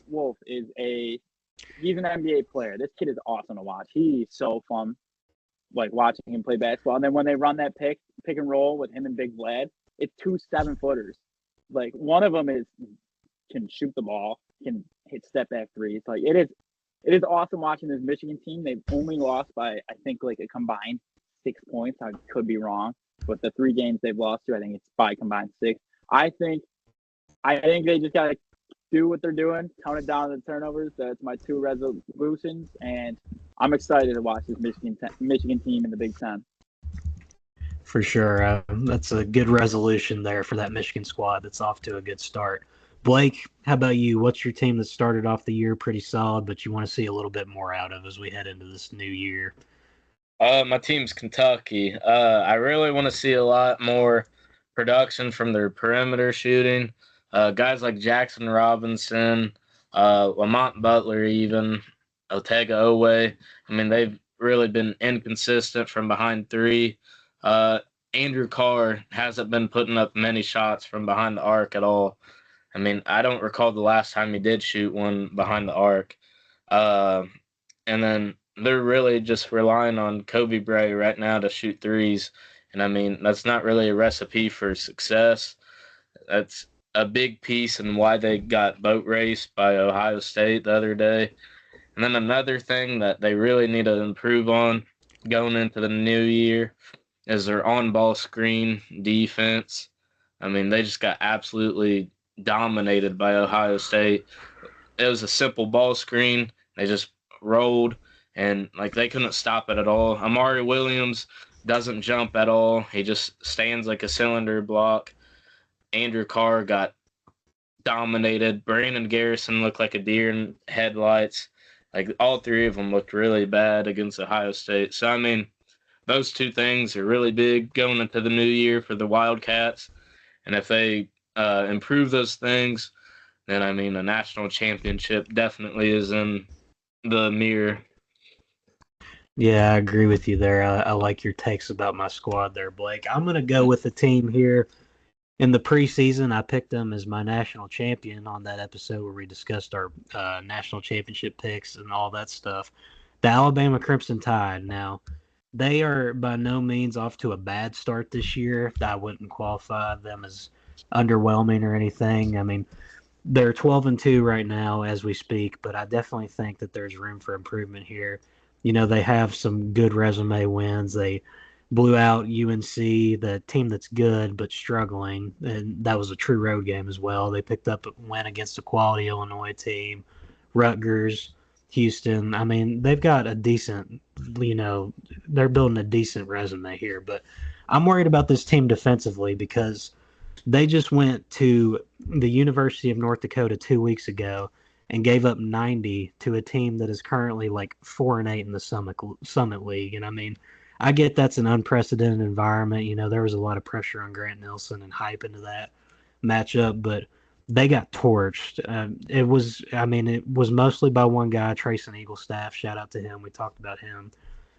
Wolf he's an NBA player. This kid is awesome to watch. He's so fun, like watching him play basketball. And then when they run that pick and roll with him and Big Vlad, it's 2 7-footers. Like one of them can shoot the ball, can hit step back threes. Like it is awesome watching this Michigan team. They've only lost by, I think, like a combined 6 points. I could be wrong, but the 3 games they've lost to, I think it's by combined 6. I think they just gotta do what they're doing, tone it down to the turnovers. That's my 2 resolutions, and I'm excited to watch this Michigan team in the Big Ten. For sure. That's a good resolution there for that Michigan squad that's off to a good start. Blake, how about you? What's your team that started off the year pretty solid, but you want to see a little bit more out of as we head into this new year? My team's Kentucky. I really want to see a lot more production from their perimeter shooting. Guys like Jackson Robinson, Lamont Butler, even Otega Owe. I mean, they've really been inconsistent from behind 3. Andrew Carr hasn't been putting up many shots from behind the arc at all. I mean, I don't recall the last time he did shoot one behind the arc. And then they're really just relying on Kobe Bray right now to shoot threes. And I mean, that's not really a recipe for success. That's a big piece in why they got boat raced by Ohio State the other day. And then another thing that they really need to improve on going into the new year is their on-ball screen defense. I mean, they just got absolutely dominated by Ohio State. It was a simple ball screen. They just rolled, and like they couldn't stop it at all. Amari Williams doesn't jump at all. He just stands like a cylinder block. Andrew Carr got dominated. Brandon Garrison looked like a deer in headlights. Like all three of them looked really bad against Ohio State. So I mean, those two things are really big going into the new year for the Wildcats. And if they improve those things, then I mean, a national championship definitely is in the mirror. Yeah, I agree with you there. I like your takes about my squad there, Blake. I'm going to go with the team here. In the preseason, I picked them as my national champion on that episode where we discussed our national championship picks and all that stuff. The Alabama Crimson Tide. Now, they are by no means off to a bad start this year. I wouldn't qualify them as underwhelming or anything. I mean, they're 12-2 right now as we speak, but I definitely think that there's room for improvement here. You know, they have some good resume wins. They blew out UNC, the team that's good but struggling, and that was a true road game as well. They picked up a win against a quality Illinois team, Rutgers, Houston. I mean, they've got a decent, they're building a decent resume here, but I'm worried about this team defensively because they just went to the University of North Dakota 2 weeks ago and gave up 90 to a team that is currently like 4-8 in the Summit League. And I mean, I get that's an unprecedented environment. You know, there was a lot of pressure on Grant Nelson and hype into that matchup, but they got torched. It was mostly by one guy, Trayson Eaglestaff. Shout out to him. We talked about him.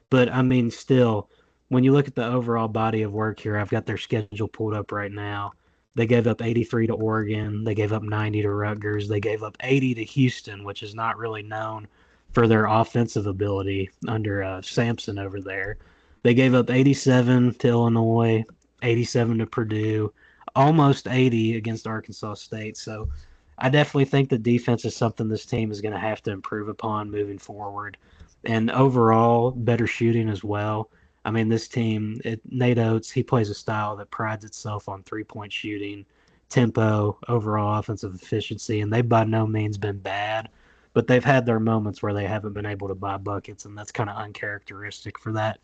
But I mean, still, when you look at the overall body of work here, I've got their schedule pulled up right now. They gave up 83 to Oregon. They gave up 90 to Rutgers. They gave up 80 to Houston, which is not really known for their offensive ability under Sampson over there. They gave up 87 to Illinois, 87 to Purdue, almost 80 against Arkansas State. So I definitely think the defense is something this team is going to have to improve upon moving forward. And overall, better shooting as well. I mean, this team, Nate Oates, he plays a style that prides itself on three-point shooting, tempo, overall offensive efficiency, and they've by no means been bad, but they've had their moments where they haven't been able to buy buckets, and that's kind of uncharacteristic for that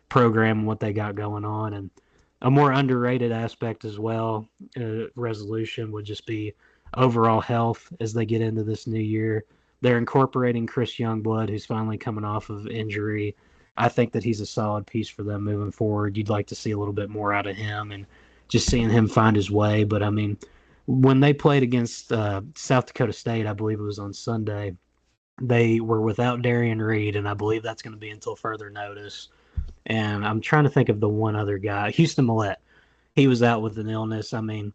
program and what they got going on. And a more underrated aspect as well, resolution would just be overall health as they get into this new year. They're incorporating Chris Youngblood, who's finally coming off of injury. I think that he's a solid piece for them moving forward. You'd like to see a little bit more out of him and just seeing him find his way. But, I mean, when they played against South Dakota State, I believe it was on Sunday, they were without Darian Reed, and I believe that's going to be until further notice. And I'm trying to think of the one other guy, Houston Millette. He was out with an illness. I mean,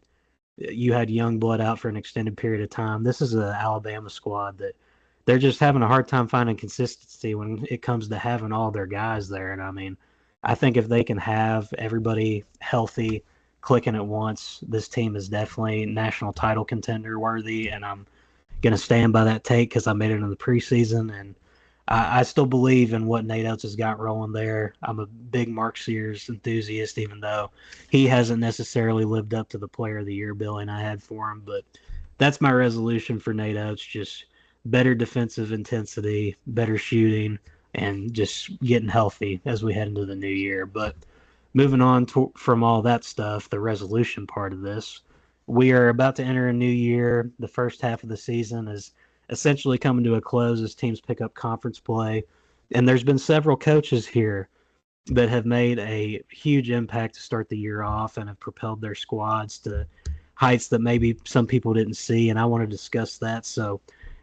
you had Youngblood out for an extended period of time. This is an Alabama squad that they're just having a hard time finding consistency when it comes to having all their guys there. And I mean, I think if they can have everybody healthy, clicking at once, this team is definitely national title contender worthy. And I'm going to stand by that take because I made it in the preseason. And I still believe in what Nate Oates has got rolling there. I'm a big Mark Sears enthusiast, even though he hasn't necessarily lived up to the Player of the Year billing I had for him. But that's my resolution for Nate Oates, just better defensive intensity, better shooting, and just getting healthy as we head into the new year. But moving on from all that stuff, the resolution part of this, we are about to enter a new year. The first half of the season is essentially coming to a close as teams pick up conference play. And there's been several coaches here that have made a huge impact to start the year off and have propelled their squads to heights that maybe some people didn't see. And I want to discuss that. So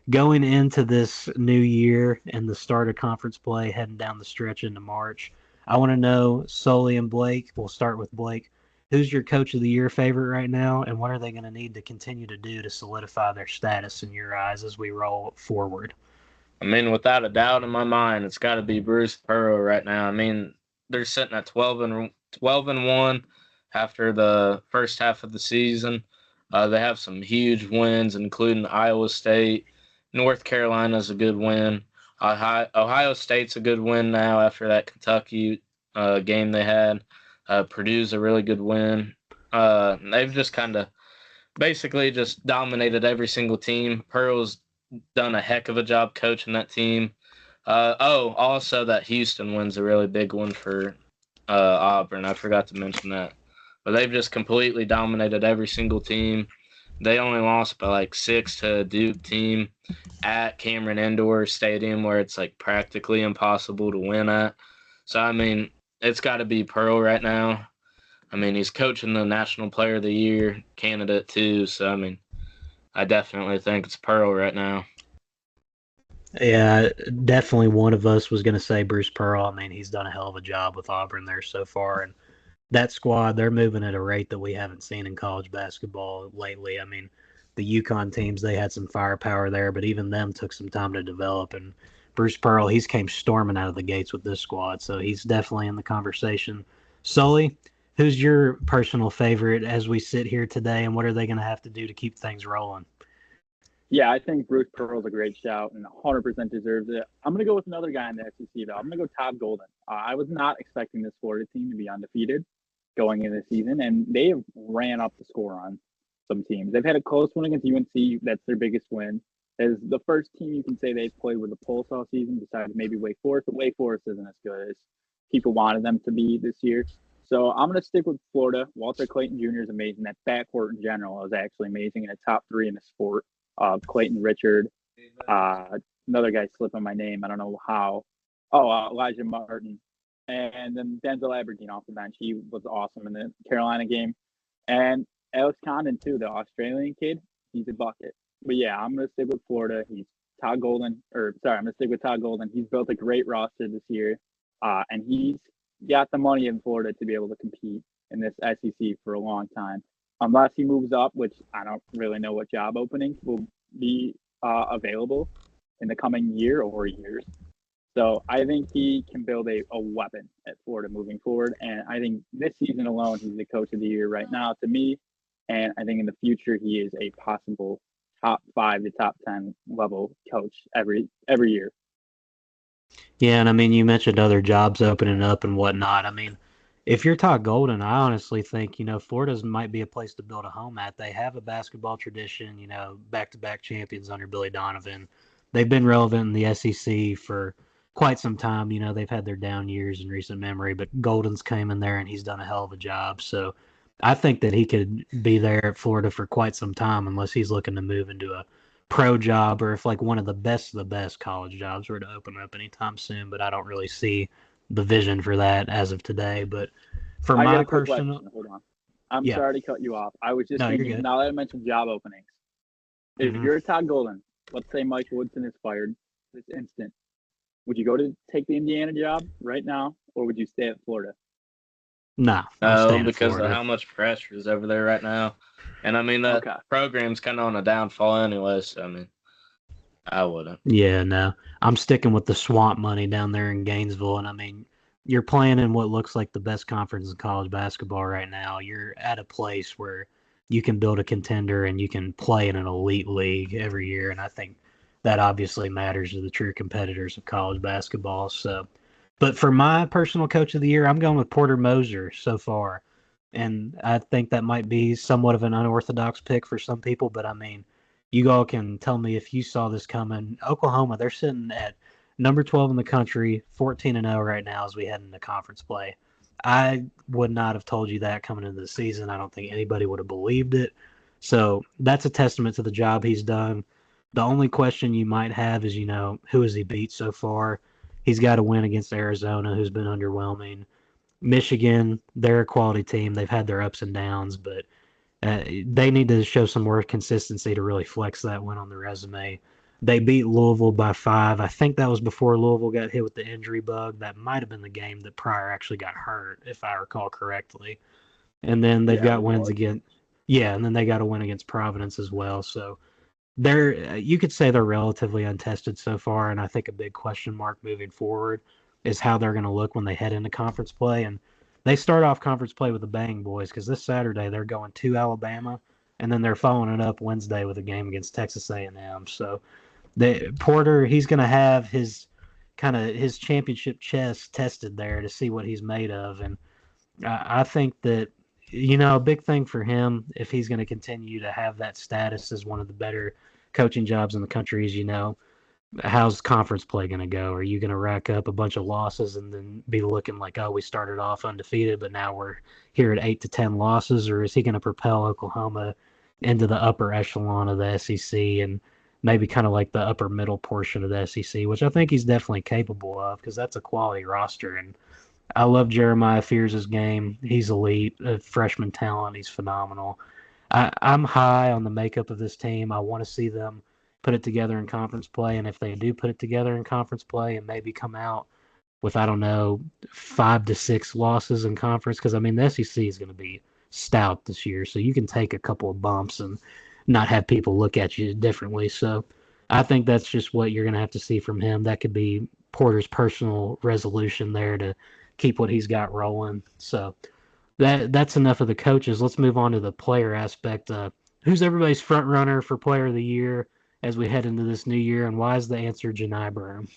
going into this new year and the start of conference play, heading down the stretch into March, I want to know, Sully and Blake, we'll start with Blake, who's your coach of the year favorite right now, and what are they going to need to continue to do to solidify their status in your eyes as we roll forward? I mean, without a doubt in my mind, it's got to be Bruce Pearl right now. I mean, they're sitting at 12-1 after the first half of the season. They have some huge wins, including Iowa State. North Carolina's a good win. Ohio State's a good win now after that Kentucky game they had. Purdue's a really good win. They've just kind of basically just dominated every single team. Pearl's done a heck of a job coaching that team. Also that Houston win's a really big one for Auburn. I forgot to mention that. But they've just completely dominated every single team. They only lost by like 6 to a Duke team at Cameron Indoor Stadium, where it's like practically impossible to win at. So, I mean, it's got to be Pearl right now. I mean, he's coaching the National Player of the Year candidate too. So, I mean, I definitely think it's Pearl right now. Yeah, definitely one of us was going to say Bruce Pearl. I mean, he's done a hell of a job with Auburn there so far. And that squad, they're moving at a rate that we haven't seen in college basketball lately. I mean, the UConn teams, they had some firepower there, but even them took some time to develop. And Bruce Pearl, he's came storming out of the gates with this squad, so he's definitely in the conversation. Sully, who's your personal favorite as we sit here today, and what are they going to have to do to keep things rolling? Yeah, I think Bruce Pearl's a great shout and 100% deserves it. I'm going to go with another guy in the SEC, though. I'm going to go Todd Golden. I was not expecting this Florida team to be undefeated going into the season, and they have ran up the score on some teams. They've had a close one against UNC. That's their biggest win. As the first team you can say they've played with a pulse all season, besides maybe Wake Forest, but Wake Forest isn't as good as people wanted them to be this year. So I'm going to stick with Florida. Walter Clayton Jr. is amazing. That backcourt in general is actually amazing and a top 3 in the sport. Clayton Richard, another guy slipping my name. I don't know how. Elijah Martin. And then Denzel Aberdeen off the bench. He was awesome in the Carolina game. And Alex Condon, too, the Australian kid. He's a bucket. But, yeah, I'm going to stick with Florida. I'm going to stick with Todd Golden. He's built a great roster this year. And he's got the money in Florida to be able to compete in this SEC for a long time. Unless he moves up, which I don't really know what job openings will be available in the coming year or years. So I think he can build a weapon at Florida moving forward. And I think this season alone, he's the coach of the year right now to me. And I think in the future, he is a possible top 5 to top 10 level coach every year. Yeah, and I mean, you mentioned other jobs opening up and whatnot. I mean, if you're Todd Golden, I honestly think, Florida's might be a place to build a home at. They have a basketball tradition, back-to-back champions under Billy Donovan. They've been relevant in the SEC for quite some time. They've had their down years in recent memory, but Golden's came in there and he's done a hell of a job. So I think that he could be there at Florida for quite some time unless he's looking to move into a pro job or if like one of the best college jobs were to open up anytime soon. But I don't really see the vision for that as of today. But for my personal, hold on, I'm sorry to cut you off. I was just thinking, now that I mentioned job openings, if you're Todd Golden, let's say Mike Woodson is fired this instant, would you go to take the Indiana job right now, or would you stay at Florida? No, because of how much pressure is over there right now, and I mean the program's kind of on a downfall anyway. So I mean, I wouldn't. Yeah, no, I'm sticking with the swamp money down there in Gainesville, and I mean, you're playing in what looks like the best conference in college basketball right now. You're at a place where you can build a contender and you can play in an elite league every year, and I think that obviously matters to the true competitors of college basketball. So, but for my personal coach of the year, I'm going with Porter Moser so far, and I think that might be somewhat of an unorthodox pick for some people, but I mean, you all can tell me if you saw this coming. Oklahoma, they're sitting at number 12 in the country, 14-0 right now as we head into conference play. I would not have told you that coming into the season. I don't think anybody would have believed it. So that's a testament to the job he's done. The only question you might have is, who has he beat so far? He's got to win against Arizona, who's been underwhelming. Michigan, they're a quality team. They've had their ups and downs, but they need to show some more consistency to really flex that win on the resume. They beat Louisville by 5. I think that was before Louisville got hit with the injury bug. That might have been the game that Pryor actually got hurt, if I recall correctly. And then they've got wins against, and then they got a win against Providence as well. So you could say they're relatively untested so far, and I think a big question mark moving forward is how they're going to look when they head into conference play. And they start off conference play with a bang, boys, because this Saturday they're going to Alabama, and then they're following it up Wednesday with a game against Texas A&M. So Porter, he's going to have his championship chest tested there to see what he's made of. And I think that, a big thing for him, if he's going to continue to have that status as one of the better coaching jobs in the country, is, how's conference play going to go? Are you going to rack up a bunch of losses and then be looking like, oh, we started off undefeated, but now we're here at 8 to 10 losses? Or is he going to propel Oklahoma into the upper echelon of the SEC and maybe kind of like the upper middle portion of the SEC, which I think he's definitely capable of because that's a quality roster. And I love Jeremiah Fears' game. He's elite, freshman talent. He's phenomenal. I'm high on the makeup of this team. I want to see them put it together in conference play, and if they do put it together in conference play and maybe come out with, I don't know, 5 to 6 losses in conference, because I mean the SEC is going to be stout this year, so you can take a couple of bumps and not have people look at you differently. So I think that's just what you're going to have to see from him. That could be Porter's personal resolution there to keep what he's got rolling. So that's enough of the coaches. Let's move on to the player aspect. Who's everybody's front runner for player of the year as we head into this new year, and why is the answer Janai Broom?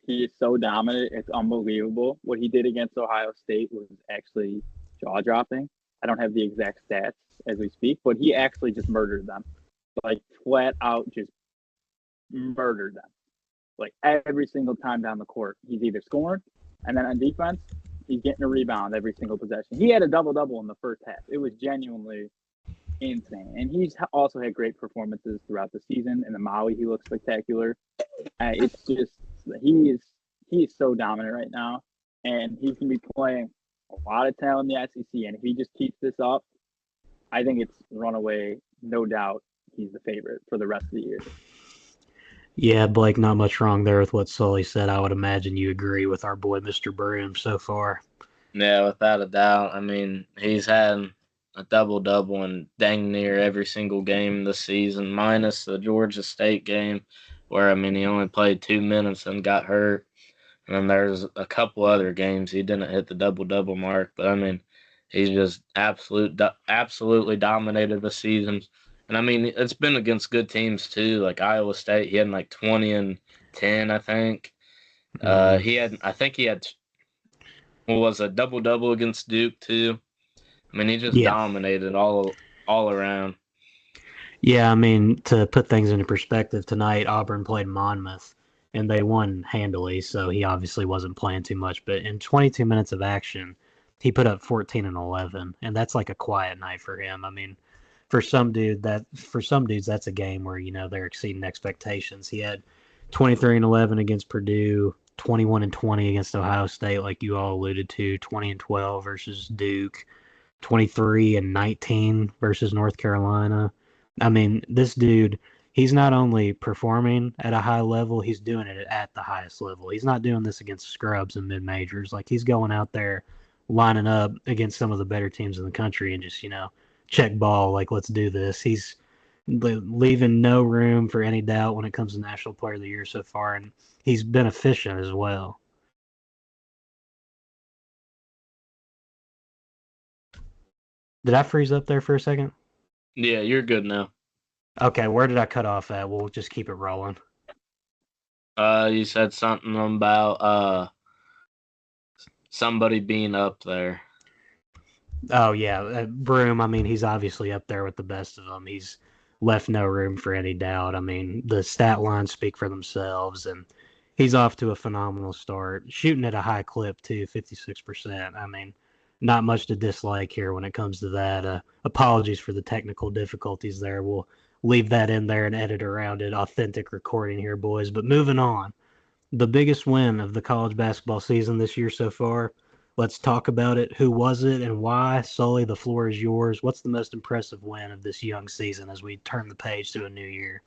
He is so dominant. It's unbelievable. What he did against Ohio State was actually jaw-dropping. I don't have the exact stats as we speak, but he actually just murdered them. Like, flat out just murdered them. Like, every single time down the court, he's either scoring, and then on defense, he's getting a rebound every single possession. He had a double-double in the first half. It was genuinely insane. And he's also had great performances throughout the season. In the Maui, he looks spectacular. It's just he is so dominant right now, and he's gonna be playing a lot of talent in the SEC. And if he just keeps this up, I think it's runaway, no doubt. He's the favorite for the rest of the year. Yeah, Blake, not much wrong there with what Sully said. I would imagine you agree with our boy Mr. Broom so far. Yeah, without a doubt. I mean, he's had a double-double in dang near every single game this season, minus the Georgia State game, where, I mean, he only played 2 minutes and got hurt. And then there's a couple other games he didn't hit the double-double mark. But, I mean, he's just absolutely dominated the season. And, I mean, it's been against good teams, too, like Iowa State. He had like 20 and 10, I think. He had was a double-double against Duke, too. I mean, he just Yeah. dominated all around. Yeah, I mean, to put things into perspective, tonight Auburn played Monmouth, and they won handily, so he obviously wasn't playing too much. But in 22 minutes of action, he put up 14 and 11, and that's like a quiet night for him. I mean, for some dudes, that's a game where, they're exceeding expectations. He had 23 and 11 against Purdue, 21 and 20 against Ohio State, like you all alluded to, 20 and 12 versus Duke, 23 and 19 versus North Carolina. I mean, this dude, he's not only performing at a high level, he's doing it at the highest level. He's not doing this against scrubs and mid majors. Like, he's going out there lining up against some of the better teams in the country and just, check ball, like, let's do this. He's leaving no room for any doubt when it comes to National Player of the Year so far, and he's been efficient as well. Did I freeze up there for a second? Yeah, you're good now. Okay, where did I cut off at? We'll just keep it rolling. You said something about somebody being up there. Oh, yeah. Broom, I mean, he's obviously up there with the best of them. He's left no room for any doubt. I mean, the stat lines speak for themselves, and he's off to a phenomenal start. Shooting at a high clip, too, 56%. I mean, not much to dislike here when it comes to that. Apologies for the technical difficulties there. We'll leave that in there and edit around it. Authentic recording here, boys. But moving on. The biggest win of the college basketball season this year so far. Let's talk about it. Who was it and why? Sully, the floor is yours. What's the most impressive win of this young season as we turn the page to a new year?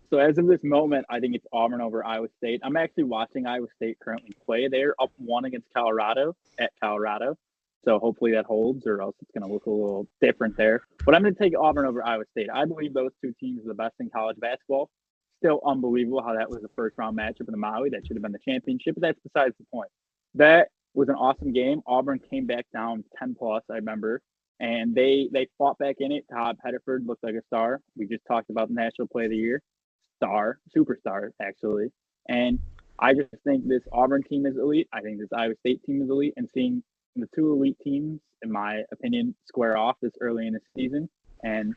So as of this moment, I think it's Auburn over Iowa State. I'm actually watching Iowa State currently play. They're up 1 against Colorado at Colorado. So hopefully that holds, or else it's going to look a little different there. But I'm going to take Auburn over Iowa State. I believe those two teams are the best in college basketball. Still unbelievable how that was a first-round matchup in the Maui. That should have been the championship, but that's besides the point. That was an awesome game. Auburn came back down 10+, I remember, and they fought back in it. Todd Pettiford looked like a star. We just talked about the National Play of the Year. Superstar, actually. And I just think this Auburn team is elite. I think this Iowa State team is elite. And seeing the two elite teams, in my opinion, square off this early in the season, and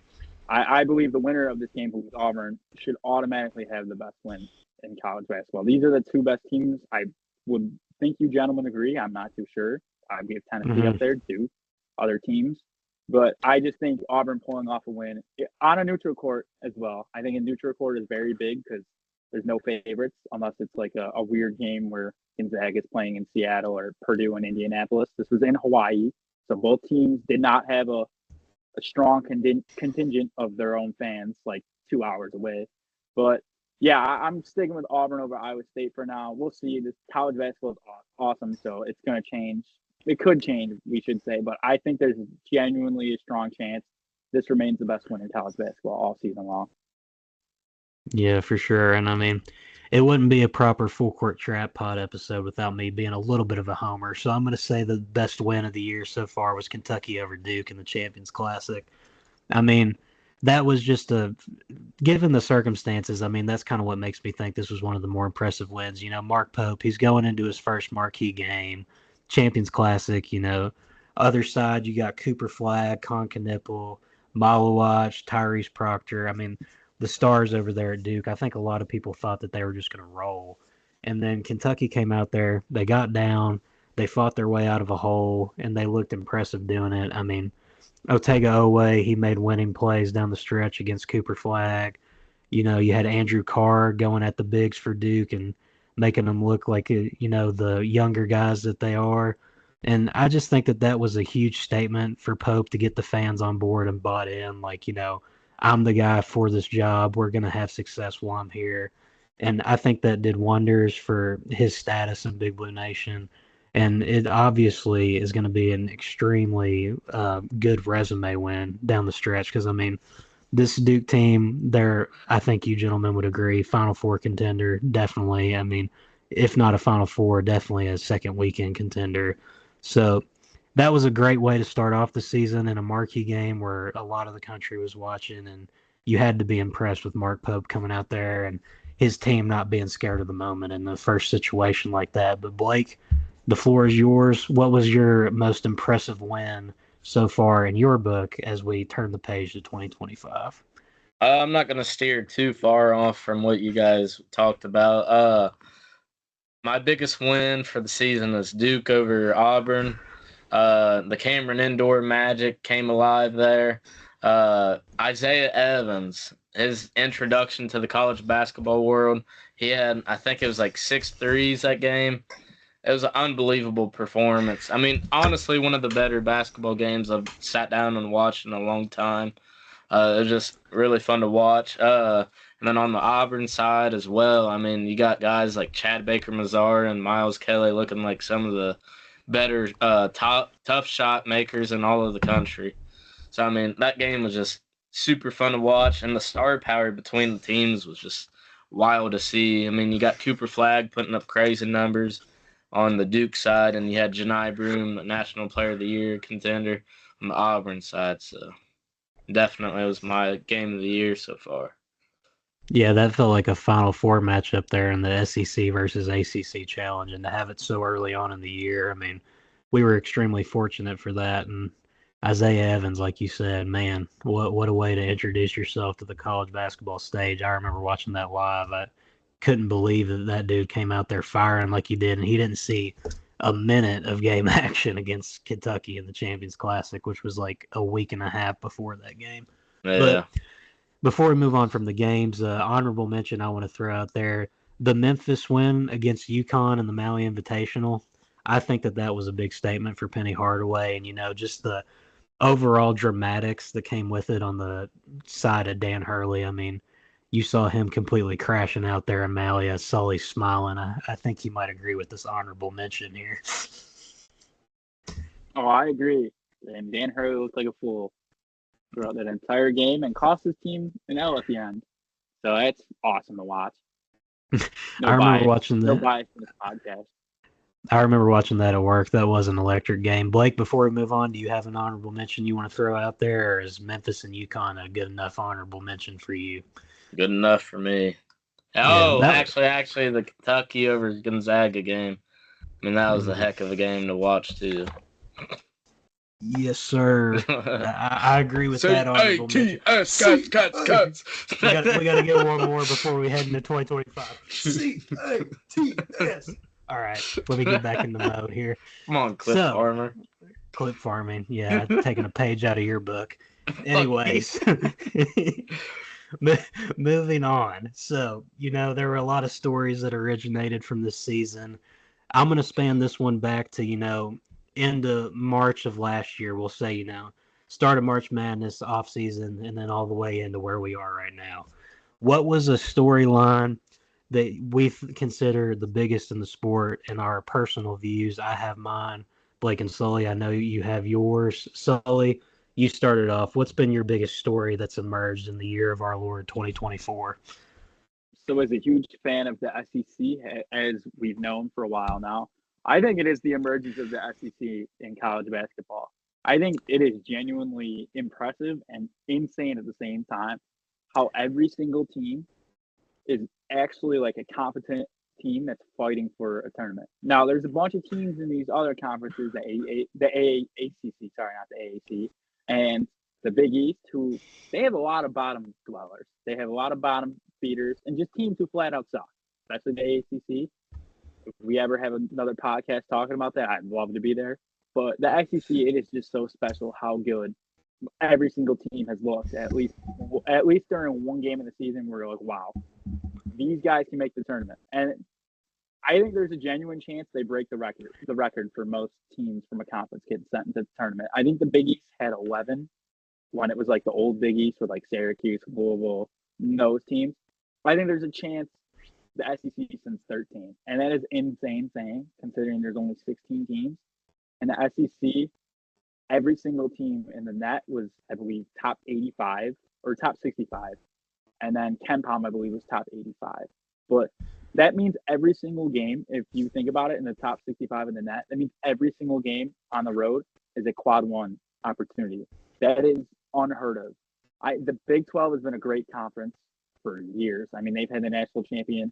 I believe the winner of this game, who is Auburn, should automatically have the best win in college basketball. These are the two best teams. I would think you gentlemen agree. I'm not too sure. I give Tennessee up there, too, other teams. But I just think Auburn pulling off a win on a neutral court as well. I think a neutral court is very big because there's no favorites unless it's like a weird game where Gonzaga is playing in Seattle or Purdue in Indianapolis. This was in Hawaii, so both teams did not have a strong contingent of their own fans like 2 hours away. But yeah, I'm sticking with Auburn over Iowa State for now. We'll see. This college basketball is awesome, so it's going to change. It could change, we should say, but I think there's genuinely a strong chance this remains the best win in college basketball all season long. Yeah, for sure. And I mean, it wouldn't be a proper full court trap pod episode without me being a little bit of a homer. So I'm going to say the best win of the year so far was Kentucky over Duke in the Champions Classic. I mean, that was just given the circumstances, I mean, that's kind of what makes me think this was one of the more impressive wins. You know, Mark Pope, he's going into his first marquee game, Champions Classic, you know. Other side, you got Cooper Flagg, Con Knipple, Malawach, Tyrese Proctor. I mean, the stars over there at Duke. I think a lot of people thought that they were just going to roll. And then Kentucky came out there, they got down, they fought their way out of a hole, and they looked impressive doing it. I mean, Otega Owe, he made winning plays down the stretch against Cooper Flagg. You know, you had Andrew Carr going at the bigs for Duke and making them look like, you know, the younger guys that they are. And I just think that that was a huge statement for Pope to get the fans on board and bought in. Like, you know, I'm the guy for this job. We're going to have success while I'm here. And I think that did wonders for his status in Big Blue Nation. And it obviously is going to be an extremely good resume win down the stretch because, I mean, this Duke team, I think you gentlemen would agree, Final Four contender, definitely. I mean, if not a Final Four, definitely a second weekend contender. So that was a great way to start off the season in a marquee game where a lot of the country was watching, and you had to be impressed with Mark Pope coming out there and his team not being scared of the moment in the first situation like that. But Blake, the floor is yours. What was your most impressive win so far in your book as we turn the page to 2025? I'm not going to steer too far off from what you guys talked about. My biggest win for the season is Duke over Auburn. The Cameron Indoor Magic came alive there. Isaiah Evans, his introduction to the college basketball world, he had, I think it was like 6 threes that game. It was an unbelievable performance. I mean, honestly, one of the better basketball games I've sat down and watched in a long time. It was just really fun to watch. And then on the Auburn side as well, I mean, you got guys like Chad Baker-Mazar and Miles Kelly looking like some of the better tough shot makers in all of the country. So, I mean, that game was just super fun to watch, and the star power between the teams was just wild to see. I mean, you got Cooper Flagg putting up crazy numbers on the Duke side, and you had Janai Broome, the National Player of the Year contender, on the Auburn side. So, definitely was my game of the year so far. Yeah, that felt like a Final Four matchup there in the SEC versus ACC challenge, and to have it so early on in the year, I mean, we were extremely fortunate for that. And Isaiah Evans, like you said, man, what a way to introduce yourself to the college basketball stage. I remember watching that live. I couldn't believe that dude came out there firing like he did, and he didn't see a minute of game action against Kentucky in the Champions Classic, which was like a week and a half before that game. Yeah. But before we move on from the games, honorable mention I want to throw out there, the Memphis win against UConn in the Maui Invitational. I think that was a big statement for Penny Hardaway, and, you know, just the overall dramatics that came with it on the side of Dan Hurley. I mean, you saw him completely crashing out there in Maui. I saw he's smiling. I think he might agree with this honorable mention here. Oh, I agree. And Dan Hurley looked like a fool throughout that entire game and cost his team an L at the end. So that's awesome to watch. I remember watching that. No bias in this podcast. I remember watching that at work. That was an electric game. Blake, before we move on, do you have an honorable mention you want to throw out there, or is Memphis and UConn a good enough honorable mention for you? Good enough for me. Oh, actually, the Kentucky over Gonzaga game. I mean, that was a heck of a game to watch, too. Yes, sir. I agree with that honorable mention. Cuts. We got to get one more before we head into 2025. CATS. All right, let me get back in the mode here. Come on, Cliff Farmer. Clip farming, yeah, taking a page out of your book. Anyways, moving on. So, there were a lot of stories that originated from this season. I'm going to span this one back to, into March of last year. We'll say, start of March Madness off season and then all the way into where we are right now. What was a storyline that we consider the biggest in the sport in our personal views? I have mine. Blake and Sully, I know you have yours. Sully, you started off. What's been your biggest story that's emerged in the year of our Lord 2024? So, as a huge fan of the SEC, as we've known for a while now, I think it is the emergence of the SEC in college basketball. I think it is genuinely impressive and insane at the same time how every single team is actually like a competent team that's fighting for a tournament. Now, there's a bunch of teams in these other conferences, the AACC, sorry, not the AAC, and the Big East, who they have a lot of bottom dwellers. They have a lot of bottom feeders and just teams who flat out suck, especially the AACC. If we ever have another podcast talking about that, I'd love to be there. But the SEC, it is just so special how good every single team has looked, at least during one game of the season where you're like, wow, these guys can make the tournament. And I think there's a genuine chance they break the record for most teams from a conference getting sent into the tournament. I think the Big East had 11 when it was like the old Big East with like Syracuse, Louisville, those teams. I think there's a chance the SEC since 13. And that is insane saying, considering there's only 16 teams. And the SEC, every single team in the net was, I believe, top 85 or top 65. And then KenPom, I believe, was top 85. But that means every single game, if you think about it, in the top 65 in the net, that means every single game on the road is a quad one opportunity. That is unheard of. The Big 12 has been a great conference for years. I mean, they've had the national champion.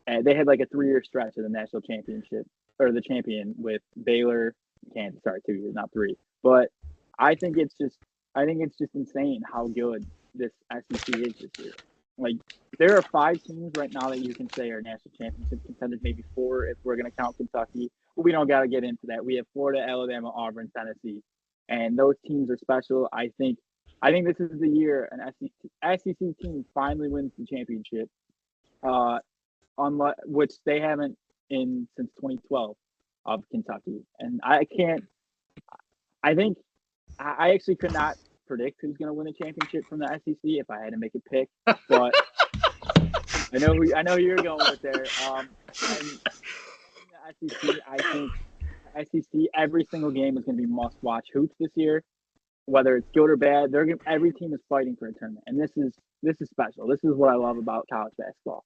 They had like a 3-year stretch of the national championship or the champion with Baylor, Kansas. Sorry, 2 years, not 3. But I think it's just insane how good this SEC is this year. Like, there are 5 teams right now that you can say are national championship contenders, maybe 4 if we're going to count Kentucky. But we don't got to get into that. We have Florida, Alabama, Auburn, Tennessee, and those teams are special. I think this is the year an SEC team finally wins the championship, which they haven't since 2012 of Kentucky. And I actually could not predict who's going to win the championship from the SEC if I had to make a pick, but I know who you're going with there. And the SEC, I think SEC every single game is going to be must-watch hoops this year, whether it's good or bad. Every team is fighting for a tournament, and this is special. This is what I love about college basketball: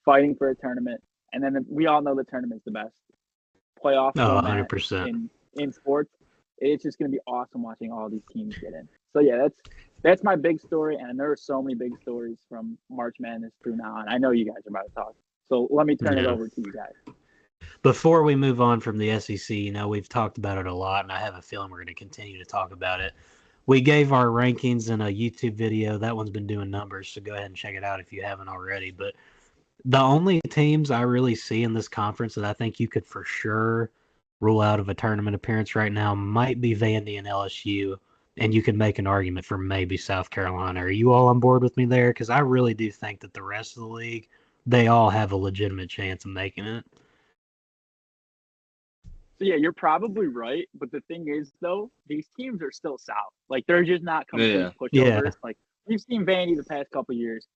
fighting for a tournament, and then we all know the tournament's the best playoff format 100%. in sports. It's just going to be awesome watching all these teams get in. So yeah, that's my big story, and there are so many big stories from March Madness through now, and I know you guys are about to talk. So let me turn it over to you guys. Before we move on from the SEC, we've talked about it a lot, and I have a feeling we're going to continue to talk about it. We gave our rankings in a YouTube video. That one's been doing numbers, so go ahead and check it out if you haven't already. But the only teams I really see in this conference that I think you could for sure rule out of a tournament appearance right now might be Vandy and LSU, and you could make an argument for maybe South Carolina. Are you all on board with me there? Because I really do think that the rest of the league, they all have a legitimate chance of making it. So yeah, you're probably right, but the thing is, though, these teams are still south. Like, they're just not complete pushovers. Yeah. Like, we've seen Vandy the past couple of years.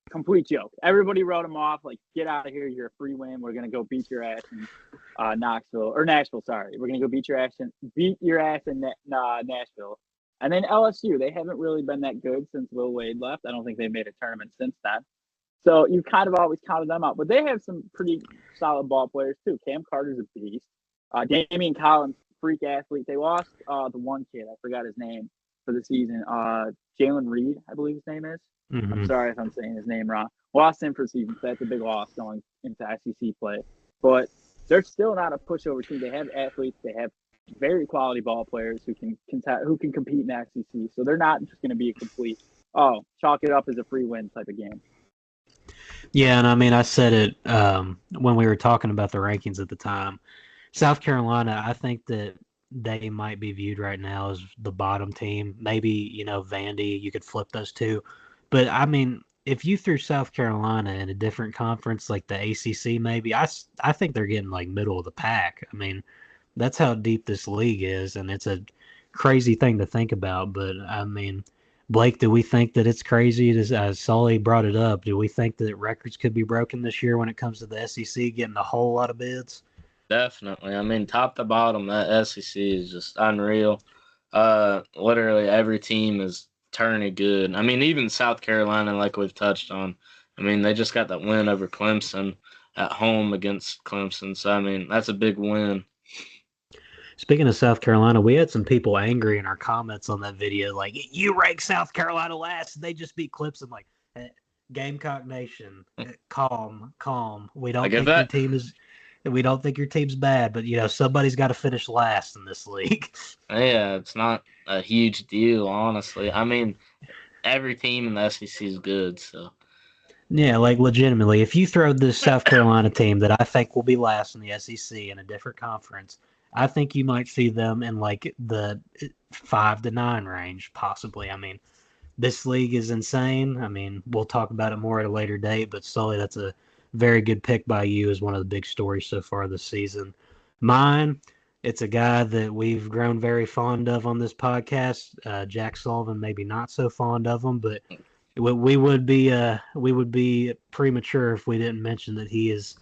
Complete joke. Everybody wrote them off. Like, get out of here. You're a free win. We're gonna go beat your ass in Nashville. Sorry, we're gonna go beat your ass in Nashville. And then LSU, they haven't really been that good since Will Wade left. I don't think they've made a tournament since then. So you kind of always counted them out. But they have some pretty solid ball players too. Cam Carter's a beast. Damian Collins, freak athlete. They lost the one kid. I forgot his name for the season. Jalen Reed, I believe his name is. Mm-hmm. I'm sorry if I'm saying his name wrong. Lost him for season, so that's a big loss going into SEC play. But they're still not a pushover team. They have athletes. They have very quality ball players who can compete in the SEC. So they're not just going to be a complete chalk it up as a free win type of game. Yeah, and I mean, I said it when we were talking about the rankings at the time. South Carolina, I think that they might be viewed right now as the bottom team. Maybe, Vandy, you could flip those two. But, I mean, if you threw South Carolina in a different conference like the ACC maybe, I think they're getting, like, middle of the pack. I mean, that's how deep this league is, and it's a crazy thing to think about. But, I mean, Blake, do we think that it's crazy? As Sully brought it up, do we think that records could be broken this year when it comes to the SEC getting a whole lot of bids? Definitely. I mean, top to bottom, that SEC is just unreal. Literally every team is turning good. I mean, even South Carolina, like we've touched on. I mean, they just got that win over Clemson at home against Clemson. So, I mean, that's a big win. Speaking of South Carolina, we had some people angry in our comments on that video, like, you rank South Carolina last, they just beat Clemson. Like, Gamecock Nation, calm. We don't think your team is. We don't think your team's bad, but somebody's got to finish last in this league. Yeah, it's not a huge deal, honestly. I mean, every team in the SEC is good, so. Yeah, like legitimately, if you throw this South Carolina team that I think will be last in the SEC in a different conference, I think you might see them in like the 5 to 9 range, possibly. I mean, this league is insane. I mean, we'll talk about it more at a later date, but Sully, that's a very good pick by you as one of the big stories so far this season. Mine, it's a guy that we've grown very fond of on this podcast. Jack Sullivan, maybe not so fond of him, but we would be premature if we didn't mention that he is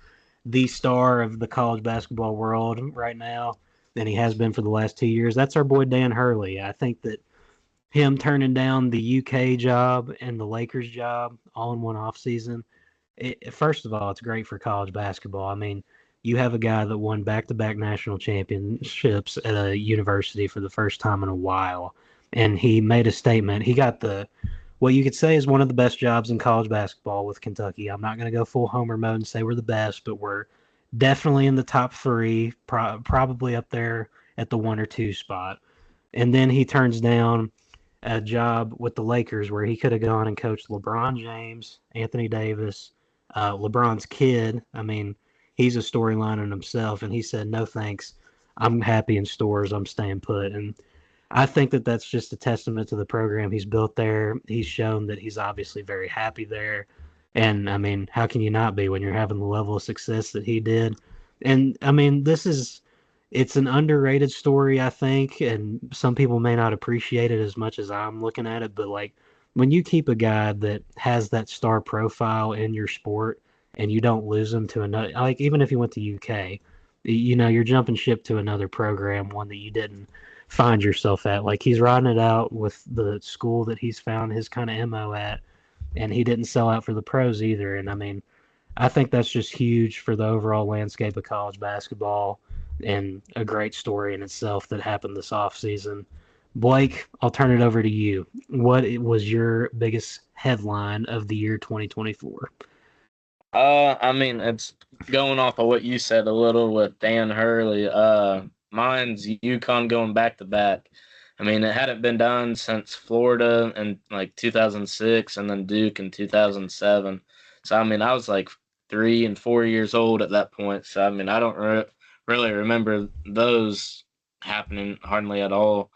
the star of the college basketball world right now, and he has been for the last 2 years. That's our boy Dan Hurley. I think that him turning down the UK job and the Lakers job all in one offseason, first of all, it's great for college basketball. I mean, you have a guy that won back-to-back national championships at a university for the first time in a while, and he made a statement. He got what you could say is one of the best jobs in college basketball with Kentucky. I'm not going to go full homer mode and say we're the best, but we're definitely in the top 3, probably up there at the 1 or 2 spot. And then he turns down a job with the Lakers where he could have gone and coached LeBron James, Anthony Davis, LeBron's kid. I mean, he's a storyline in himself, and he said, no thanks. I'm happy in Stores. I'm staying put. And I think that that's just a testament to the program he's built there. He's shown that he's obviously very happy there. And, I mean, how can you not be when you're having the level of success that he did? And, I mean, it's an underrated story, I think, and some people may not appreciate it as much as I'm looking at it, but, like, when you keep a guy that has that star profile in your sport and you don't lose him to another, like, even if he went to UK, you're jumping ship to another program, one that you didn't find yourself at. Like, he's riding it out with the school that he's found his kind of MO at, and he didn't sell out for the pros either. And, I mean, I think that's just huge for the overall landscape of college basketball and a great story in itself that happened this offseason. Blake, I'll turn it over to you. What was your biggest headline of the year 2024? I mean, it's going off of what you said a little with Dan Hurley. Mine's UConn going back to back. I mean, it hadn't been done since Florida in like 2006 and then Duke in 2007. So, I mean, I was like 3 and 4 years old at that point. So, I mean, I don't really remember those happening hardly at all.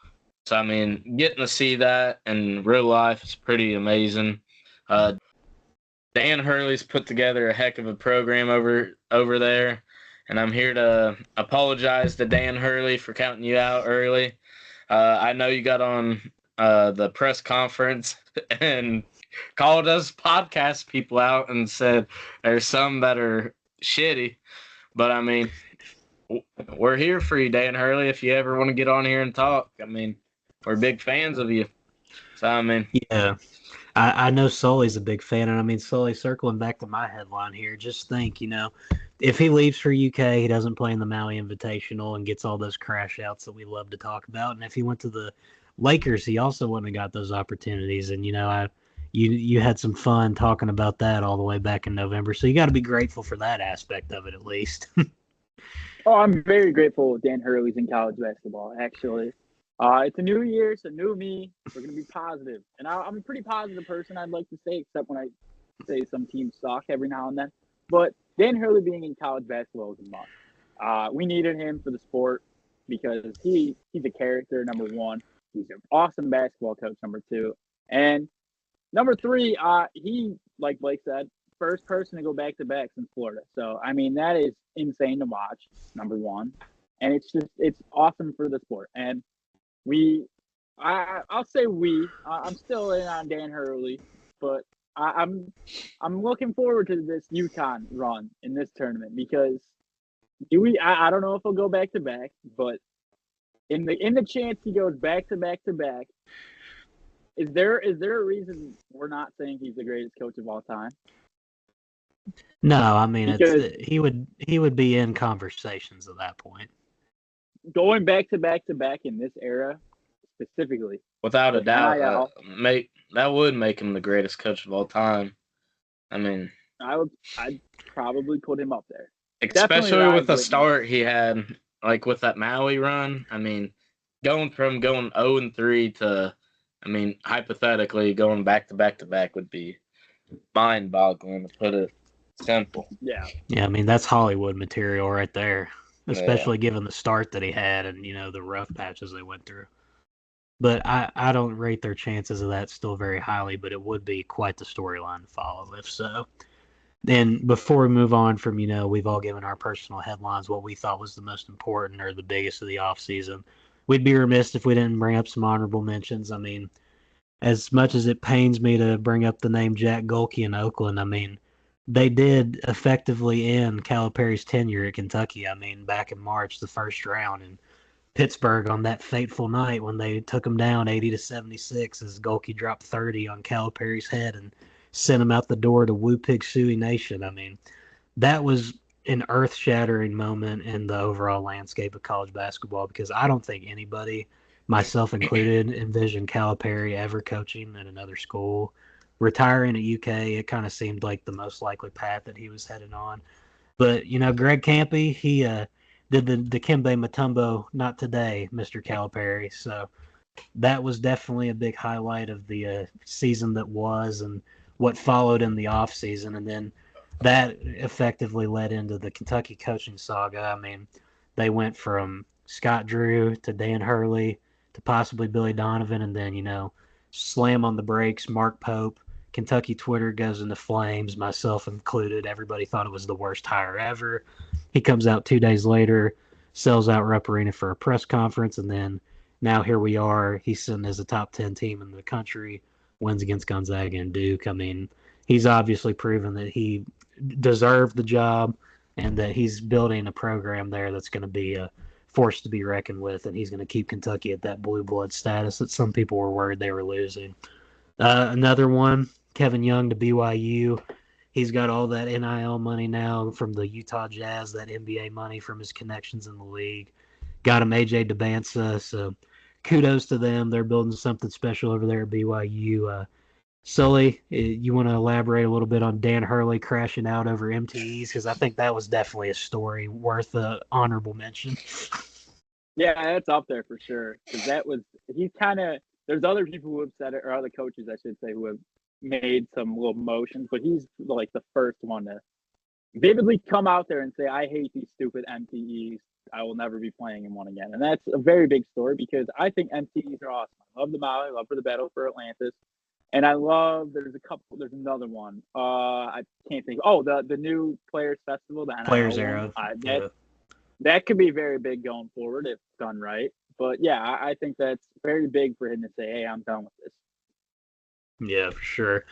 So, I mean, getting to see that in real life is pretty amazing. Dan Hurley's put together a heck of a program over there, and I'm here to apologize to Dan Hurley for counting you out early. I know you got on the press conference and called us podcast people out and said there's some that are shitty, but I mean, we're here for you, Dan Hurley, if you ever want to get on here and talk. I mean, we're big fans of you. So, I mean. Yeah. I know Sully's a big fan, and I mean, Sully, circling back to my headline here, just think, if he leaves for UK, he doesn't play in the Maui Invitational and gets all those crash outs that we love to talk about. And if he went to the Lakers, he also wouldn't have got those opportunities. And, you had some fun talking about that all the way back in November. So you got to be grateful for that aspect of it, at least. Oh, I'm very grateful Dan Hurley's in college basketball, actually. It's a new year, it's a new me. We're going to be positive. And I'm a pretty positive person, I'd like to say, except when I say some teams suck every now and then. But Dan Hurley being in college basketball is a must. We needed him for the sport because he's a character, number one. He's an awesome basketball coach, number two. And number three, he, like Blake said, first person to go back to back since Florida. So I mean that is insane to watch. Number one, and it's awesome for the sport. And I'll say I'm still in on Dan Hurley, but I'm looking forward to this UConn run in this tournament because I don't know if he'll go back to back, but in the chance he goes back to back to back. Is there a reason we're not saying he's the greatest coach of all time? No, I mean Because he would be in conversations at that point. going back to back to back in this era, specifically, Without a with doubt, NIL, that would make him the greatest coach of all time. I mean, I'd probably put him up there. Definitely especially with the Whitney. start he had, like with that Maui run. I mean, going 0-3 to, I mean, hypothetically going back to back to back would be mind-boggling, to put it simple. Yeah. Yeah, I mean that's Hollywood material right there, especially Yeah. given the start that he had and the rough patches they went through. But I don't rate their chances of that still very highly, but it would be quite the storyline to follow if so. Then before we move on from, we've all given our personal headlines, what we thought was the most important or the biggest of the offseason, we'd be remiss if we didn't bring up some honorable mentions. I mean, as much as it pains me to bring up the name Jack Golke in Oakland, I mean, they did effectively end Calipari's tenure at Kentucky. I mean, back in March, the first round, and Pittsburgh on that fateful night when they took him down 80-76 as Golke dropped 30 on Calipari's head and sent him out the door to Woo Pig Sooie Nation. I mean, that was an earth-shattering moment in the overall landscape of college basketball because I don't think anybody, myself included, envisioned Calipari ever coaching at another school. Retiring at UK, it kind of seemed like the most likely path that he was headed on. But, Greg Campy, he did the Dikembe Mutombo, not today, Mr. Calipari. So that was definitely a big highlight of the season that was and what followed in the off season. And then that effectively led into the Kentucky coaching saga. I mean, they went from Scott Drew to Dan Hurley to possibly Billy Donovan, and then, slam on the brakes, Mark Pope. Kentucky Twitter goes into flames, myself included. Everybody thought it was the worst hire ever. He comes out 2 days later, sells out Rupp Arena for a press conference, and then now here we are. He's sitting as a top 10 team in the country, wins against Gonzaga and Duke. I mean, he's obviously proven that he deserved the job and that he's building a program there that's going to be a force to be reckoned with, and he's going to keep Kentucky at that blue blood status that some people were worried they were losing. Another one, Kevin Young to BYU. He's got all that NIL money now from the Utah Jazz, that NBA money from his connections in the league. Got him AJ DeBansa, so kudos to them. They're building something special over there at BYU. Sully, you want to elaborate a little bit on Dan Hurley crashing out over MTEs? Because I think that was definitely a story worth an honorable mention. Yeah, that's up there for sure. Because he's kind of, there's other people who have said it, or other coaches, I should say, who have made some little motions, but he's like the first one to vividly come out there and say, I hate these stupid MTEs. I will never be playing in one again. And that's a very big story because I think MTEs are awesome. I love the Maui, I love for the Battle for Atlantis. And I love, there's another one. I can't think. Oh, the new Players Festival, the NIL Players one. Era. That could be very big going forward if done right. But yeah, I think that's very big for him to say, hey, I'm done with this. Yeah, for sure.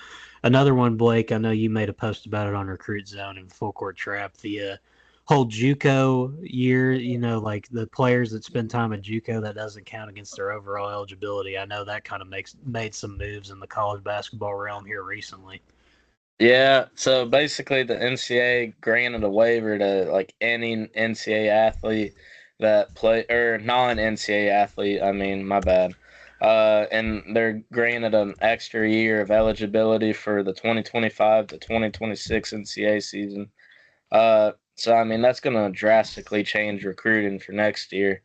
Another one, Blake, I know you made a post about it on Recruit Zone and Full Court Trap. The whole JUCO year, like the players that spend time at JUCO, that doesn't count against their overall eligibility. I know that kind of made some moves in the college basketball realm here recently. Yeah, so basically the NCAA granted a waiver to like any NCAA athlete that play or non-NCAA athlete. I mean, my bad. And they're granted an extra year of eligibility for the 2025 to 2026 NCAA season. So, I mean, that's going to drastically change recruiting for next year.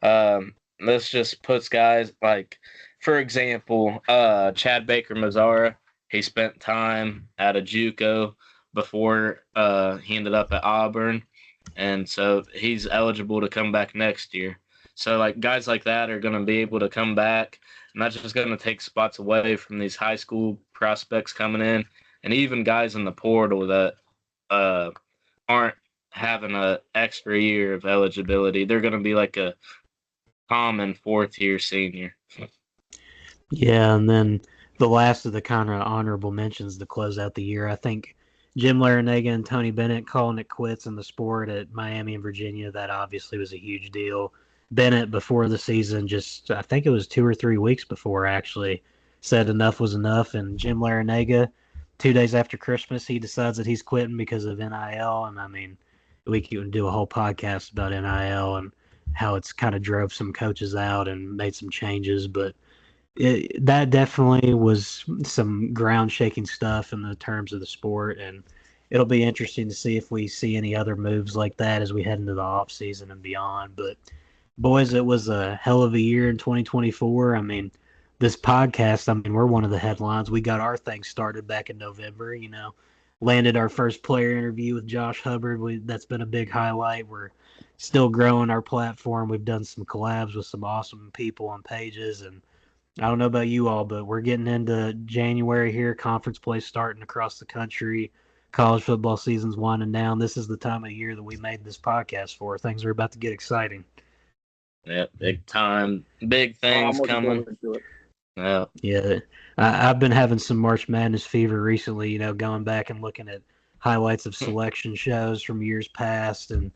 This just puts guys like, for example, Chad Baker Mazzara. He spent time at a JUCO before he ended up at Auburn, and so he's eligible to come back next year. So, like, guys like that are going to be able to come back, and that's just going to take spots away from these high school prospects coming in, and even guys in the portal that aren't having an extra year of eligibility. They're going to be like a common fourth-year senior. Yeah, and then the last of the kind of honorable mentions to close out the year, I think Jim Larinaga and Tony Bennett calling it quits in the sport at Miami and Virginia, that obviously was a huge deal. Bennett, before the season, just I think it was 2 or 3 weeks before, actually, said enough was enough. And Jim Larinaga, 2 days after Christmas, he decides that he's quitting because of NIL. And I mean, we can do a whole podcast about NIL and how it's kind of drove some coaches out and made some changes, but that definitely was some ground shaking stuff in the terms of the sport, and it'll be interesting to see if we see any other moves like that as we head into the off season and beyond. But boys, it was a hell of a year in 2024. I mean, this podcast, I mean, we're one of the headlines. We got our thing started back in November, landed our first player interview with Josh Hubbard. That's been a big highlight. We're still growing our platform. We've done some collabs with some awesome people on pages, and I don't know about you all, but we're getting into January here. Conference play starting across the country. College football season's winding down. This is the time of year that we made this podcast for. Things are about to get exciting. Yeah, big time. Big things coming. Yeah. Yeah. I've been having some March Madness fever recently, going back and looking at highlights of selection shows from years past and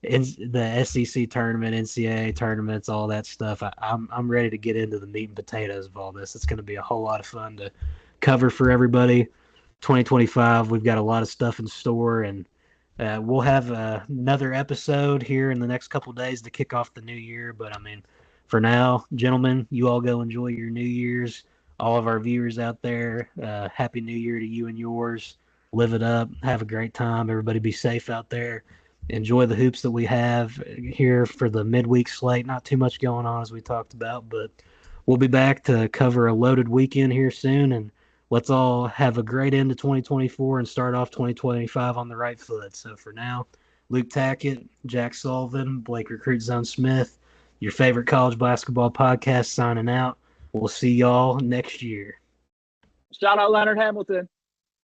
in the SEC tournament, NCAA tournaments, all that stuff. I'm ready to get into the meat and potatoes of all this. It's going to be a whole lot of fun to cover for everybody. 2025, we've got a lot of stuff in store, and we'll have another episode here in the next couple of days to kick off the new year. But I mean, for now, gentlemen, you all go enjoy your New Year's. All of our viewers out there, Happy New Year to you and yours. Live it up. Have a great time. Everybody be safe out there. Enjoy the hoops that we have here for the midweek slate. Not too much going on as we talked about, but we'll be back to cover a loaded weekend here soon. And let's all have a great end to 2024 and start off 2025 on the right foot. So for now, Luke Tackett, Jack Sullivan, Blake Recruit Zone Smith, your favorite college basketball podcast signing out. We'll see y'all next year. Shout out Leonard Hamilton.